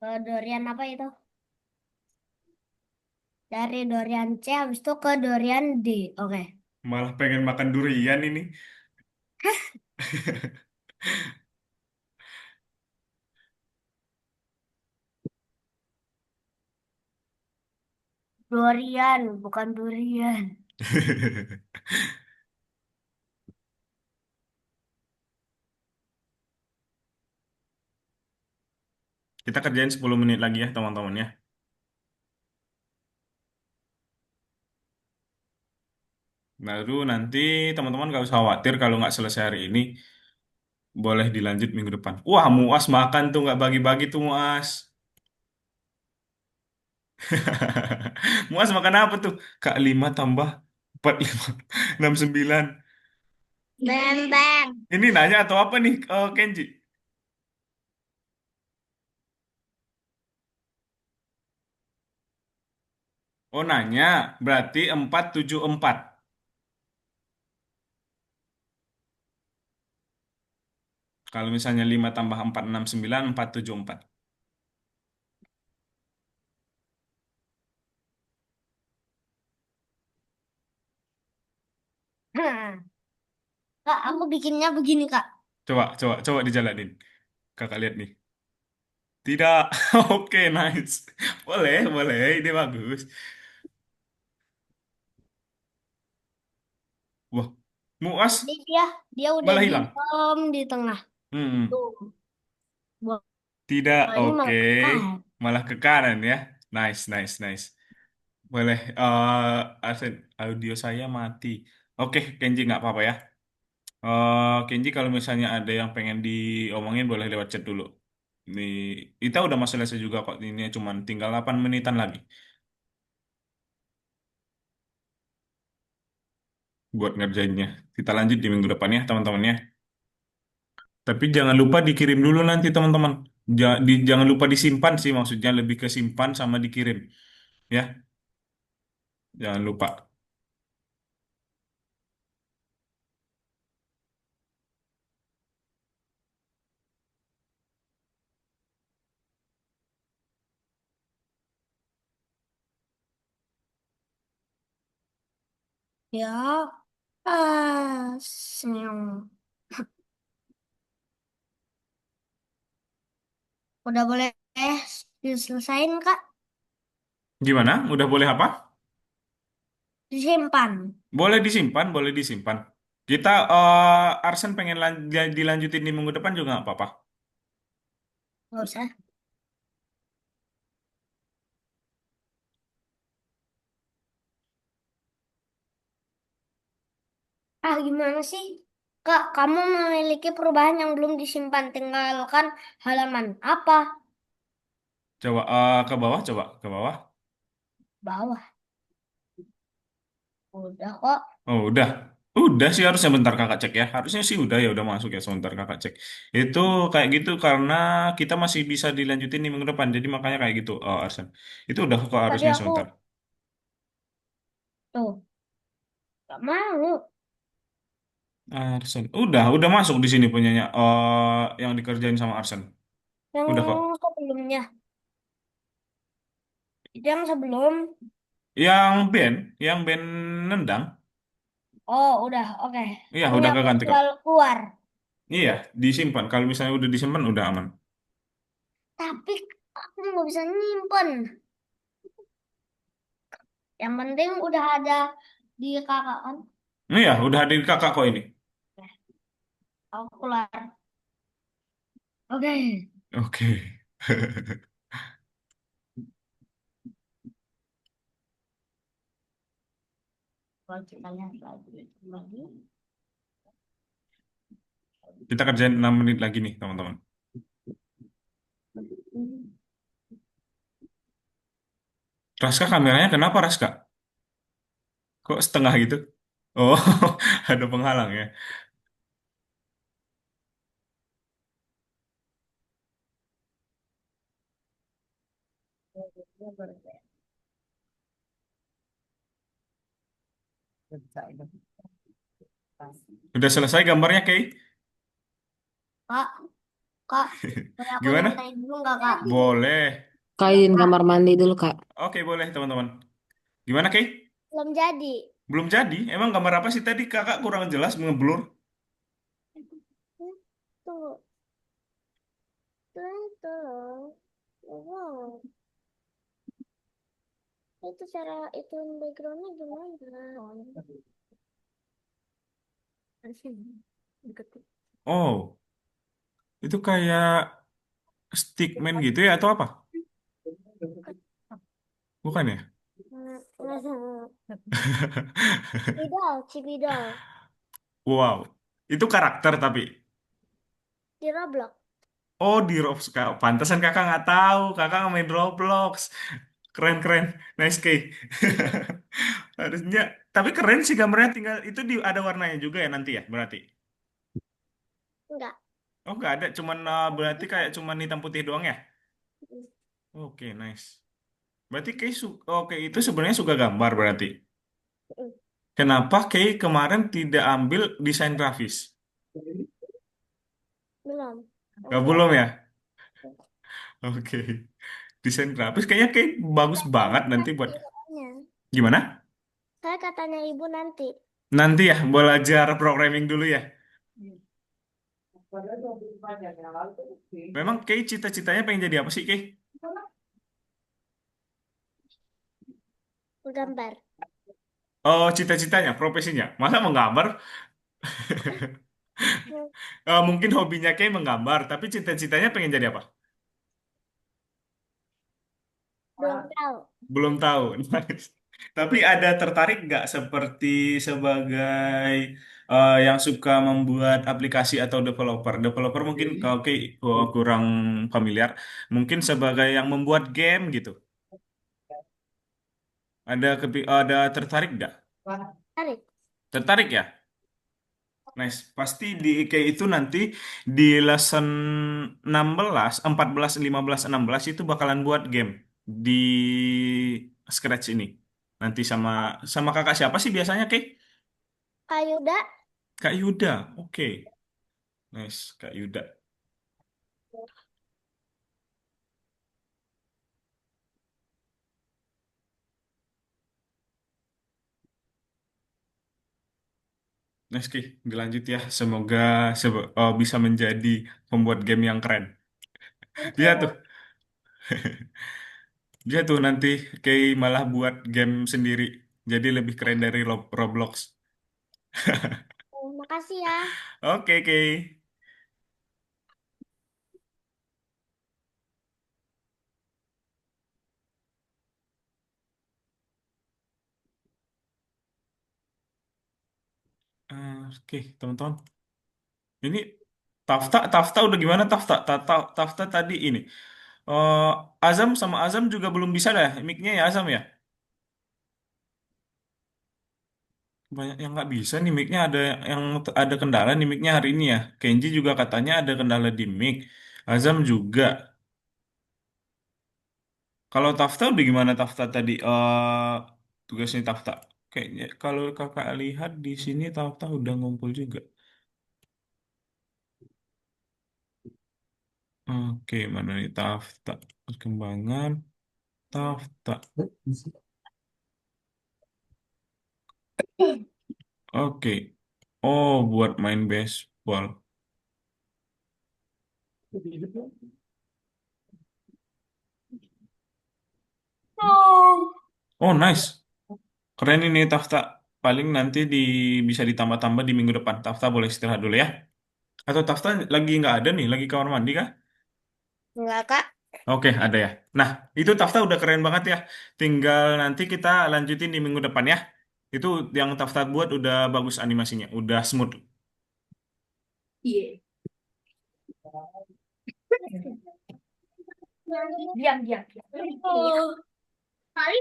Ke Dorian apa itu? Dari Dorian C habis itu ke Dorian D. Oke. Malah pengen makan durian ini. Dorian, bukan durian. Kita kerjain 10 menit lagi ya teman-teman ya. Baru nanti teman-teman gak usah khawatir kalau nggak selesai hari ini. Boleh dilanjut minggu depan. Wah, Muas makan tuh nggak bagi-bagi tuh Muas. Muas makan apa tuh? Kak 5 tambah 4 5 6 9. Bambang. Ini nanya atau apa nih Kenji? Oh nanya, berarti 474. Kalau misalnya 5 tambah 4 6 9 474. Kak, aku bikinnya begini, Kak. Coba, coba, coba dijalanin. Kakak lihat nih. Tidak. Oke, nice. Boleh, boleh. Ini bagus. Wah, Muas Jadi dia udah malah hilang. diem di tengah. Hmm. Tuh, Tidak, bolanya oke. malah ke kanan. Malah ke kanan ya. Nice, nice, nice. Boleh. Arsen, audio saya mati. Oke, Kenji nggak apa-apa ya. Kenji kalau misalnya ada yang pengen diomongin boleh lewat chat dulu. Nih, kita udah mau selesai juga kok. Ini cuma tinggal 8 menitan lagi buat ngerjainnya. Kita lanjut di minggu depan ya, teman-teman ya. Tapi jangan lupa dikirim dulu nanti, teman-teman. Jangan lupa disimpan sih, maksudnya lebih ke simpan sama dikirim. Ya, jangan lupa. Ya, senyum. Udah boleh diselesain, Kak? Gimana? Udah boleh apa? Disimpan. Boleh disimpan, boleh disimpan. Kita Arsen pengen dilanjutin di minggu depan juga nggak apa-apa. Nggak usah. Gimana sih? Kak, kamu memiliki perubahan yang belum disimpan. Tinggalkan halaman apa? Coba ke bawah, coba ke bawah. Bawah. Udah kok. Oh, udah. Udah sih harusnya bentar kakak cek ya. Harusnya sih udah ya udah masuk ya sebentar kakak cek. Itu kayak gitu karena kita masih bisa dilanjutin di minggu depan. Jadi makanya kayak gitu, Arsen. Itu udah kok Tadi harusnya aku sebentar. tuh gak mau. Arsen. Udah masuk di sini punyanya yang dikerjain sama Arsen. Yang Udah kok. sebelumnya. Yang sebelum. Yang band nendang. Oh, udah. Oke. Iya, Ini udah aku keganti kok. tinggal keluar. Iya, disimpan. Kalau misalnya udah disimpan udah aman. Tapi aku nggak bisa nyimpen. Yang penting udah ada di kakak kan. Iya, udah ada di kakak kok ini. Oke, aku keluar. Oke. Oke. Kalau kita lihat lagi. Kita kerjain 6 menit lagi nih, teman-teman. Raska, kameranya kenapa, Raska? Kok setengah gitu? Oh, ada penghalang ya. Udah selesai gambarnya, Kay? Kak, Kak, boleh aku Gimana? nyantai dulu nggak, Kak? Boleh. Kak, izin kamar mandi dulu, Kak. Oke, boleh, teman-teman. Gimana, Kay? Belum jadi. Belum jadi? Emang gambar apa sih tadi? Kakak kurang jelas, ngeblur. Tuh, tuh. Wow. Itu cara itu backgroundnya gimana? Deketin. Oh, itu kayak stickman gitu ya, atau apa? Bukan ya? Cibidol, Cibidol Wow. Itu karakter tapi. di Roblox. Oh, di Roblox. Pantesan kakak nggak tahu. Kakak nggak main Roblox. Keren, keren. Nice, Kay. Harusnya. Tapi keren sih gambarnya. Tinggal itu ada warnanya juga ya nanti ya, berarti. Enggak. Oh, nggak ada. Cuman berarti kayak cuman hitam putih doang ya? Oke, nice. Berarti Kay oke, itu sebenarnya suka gambar berarti. Kenapa Kay kemarin tidak ambil desain grafis? Belum. Gak Nanti belum aja. ya? Oke. Desain grafis kayaknya Kay bagus banget nanti buat. Soalnya. Gimana? Saya katanya ibu nanti. Nanti ya, belajar programming dulu ya. Memang Kay cita-citanya pengen jadi apa sih Kay? Gambar. Oh, cita-citanya, profesinya. Masa menggambar? Mungkin hobinya Kay menggambar, tapi cita-citanya pengen jadi apa? Belum tahu. Belum tahu. Nice. Tapi ada tertarik nggak seperti sebagai yang suka membuat aplikasi atau developer? Developer mungkin kalau Kay kurang familiar, mungkin sebagai yang membuat game gitu. Ada tertarik nggak? Tarik. Tertarik ya? Nice. Pasti di IK itu nanti di lesson 16, 14, 15, 16 itu bakalan buat game di Scratch ini. Nanti sama sama kakak siapa sih biasanya, Kak? Kak Yuda. Kak Yuda. Oke. Nice, Kak Yuda. Nice, Ki. Dilanjut ya. Semoga bisa menjadi pembuat game yang keren. Thank Bisa tuh. you. Bisa tuh nanti Kay malah buat game sendiri. Jadi lebih keren dari Roblox. Makasih ya. Oke, Kay. Oke, teman-teman. Ini Tafta udah gimana Tafta? Tafta tadi ini. Eh, Azam sama Azam juga belum bisa dah. Mic-nya ya Azam ya. Banyak yang nggak bisa nih mic-nya ada kendala nih mic-nya hari ini ya. Kenji juga katanya ada kendala di mic. Azam juga. Kalau Tafta udah gimana Tafta tadi? Tugasnya Tafta. Kayaknya kalau kakak lihat di sini Tafta udah ngumpul juga. Oke, mana nih Tafta? Perkembangan Tafta. Oke. Oh, buat main baseball. Oh, nice. Keren ini Tafta. Paling nanti bisa ditambah-tambah di minggu depan. Tafta boleh istirahat dulu ya. Atau Tafta lagi nggak ada nih, lagi kamar mandi kah? Enggak, Kak. Oke, ada ya. Nah, itu Tafta udah keren banget ya. Tinggal nanti kita lanjutin di minggu depan ya. Itu yang Tafta buat udah bagus animasinya, udah smooth. Iya. Diam, diam, diam. Oh. Kali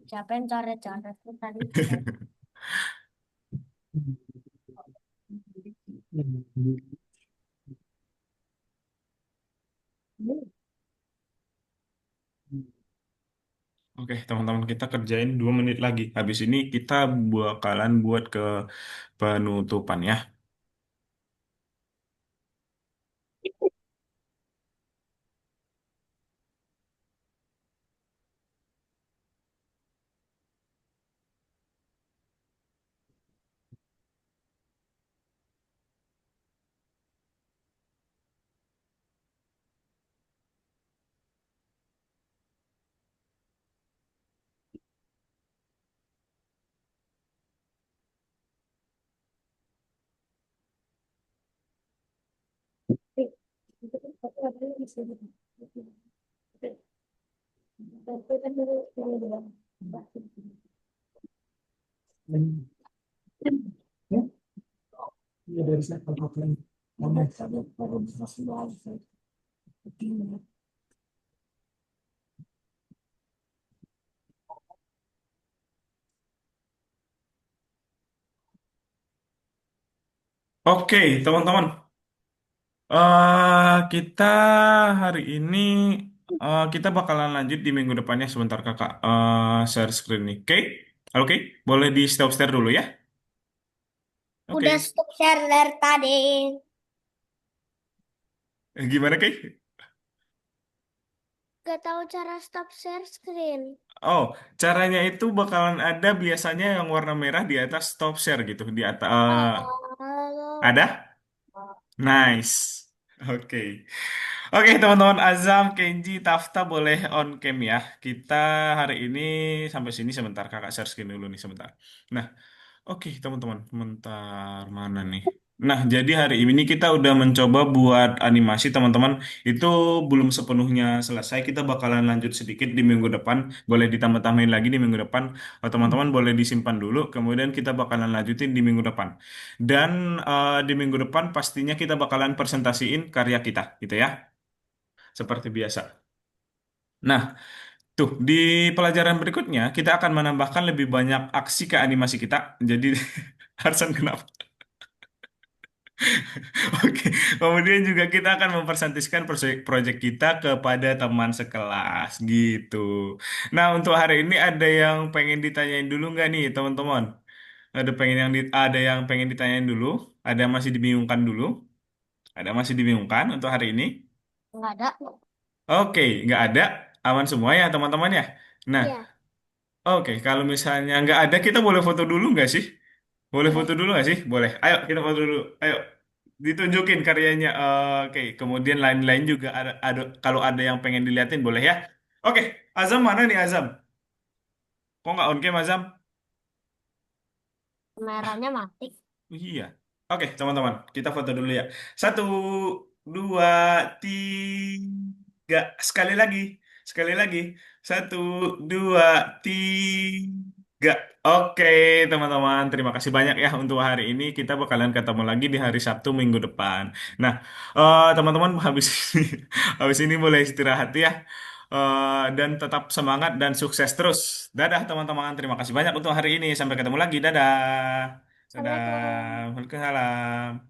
siapa yang coret-coret tuh tadi? Oke, teman-teman kita kerjain 2 menit lagi. Habis ini kita bakalan buat ke penutupan ya. Oke, teman-teman. Kita hari ini kita bakalan lanjut di minggu depannya sebentar kakak share screen nih. Oke, oke, boleh di stop share dulu ya. Udah Oke. stop share dari tadi. Gimana Kay? Gak tahu cara stop share screen. Oh, caranya itu bakalan ada biasanya yang warna merah di atas stop share gitu di atas. Oh, Ada? Nice. Oke. Oke, teman-teman Azam, Kenji, Tafta boleh on cam ya. Kita hari ini sampai sini sebentar. Kakak share screen dulu nih sebentar. Nah, oke, teman-teman. Sebentar mana nih? Nah, jadi hari ini kita udah mencoba buat animasi, teman-teman. Itu belum sepenuhnya selesai. Kita bakalan lanjut sedikit di minggu depan. Boleh ditambah-tambahin lagi di minggu depan. Teman-teman boleh disimpan dulu. Kemudian kita bakalan lanjutin di minggu depan. Dan di minggu depan pastinya kita bakalan presentasiin karya kita, gitu ya. Seperti biasa. Nah, tuh di pelajaran berikutnya kita akan menambahkan lebih banyak aksi ke animasi kita. Jadi Harsan kenapa? Oke, kemudian juga kita akan mempresentasikan proyek kita kepada teman sekelas gitu. Nah, untuk hari ini ada yang pengen ditanyain dulu nggak nih, teman-teman? Ada yang pengen ditanyain dulu? Ada yang masih dibingungkan dulu? Ada yang masih dibingungkan untuk hari ini? nggak ada. Oke, nggak ada. Aman semua ya, teman-teman ya. Nah, Iya, oke, kalau misalnya nggak ada, kita boleh foto dulu nggak sih? Boleh boleh. foto dulu nggak sih? Boleh. Ayo, kita foto dulu. Ayo, ditunjukin karyanya. Oke, kemudian lain-lain juga kalau ada yang pengen diliatin boleh ya. Oke, Azam mana nih Azam? Kok nggak on cam Azam? Merahnya mati. Iya. Oke, teman-teman, kita foto dulu ya. Satu, dua, tiga. Sekali lagi. Sekali lagi. Satu, dua, tiga. Oke, teman-teman. Terima kasih banyak ya untuk hari ini. Kita bakalan ketemu lagi di hari Sabtu minggu depan. Nah, teman-teman habis ini, habis ini boleh istirahat ya. Dan tetap semangat dan sukses terus. Dadah, teman-teman. Terima kasih banyak untuk hari ini. Sampai ketemu lagi. Dadah. Dadah. Assalamualaikum. Waalaikumsalam.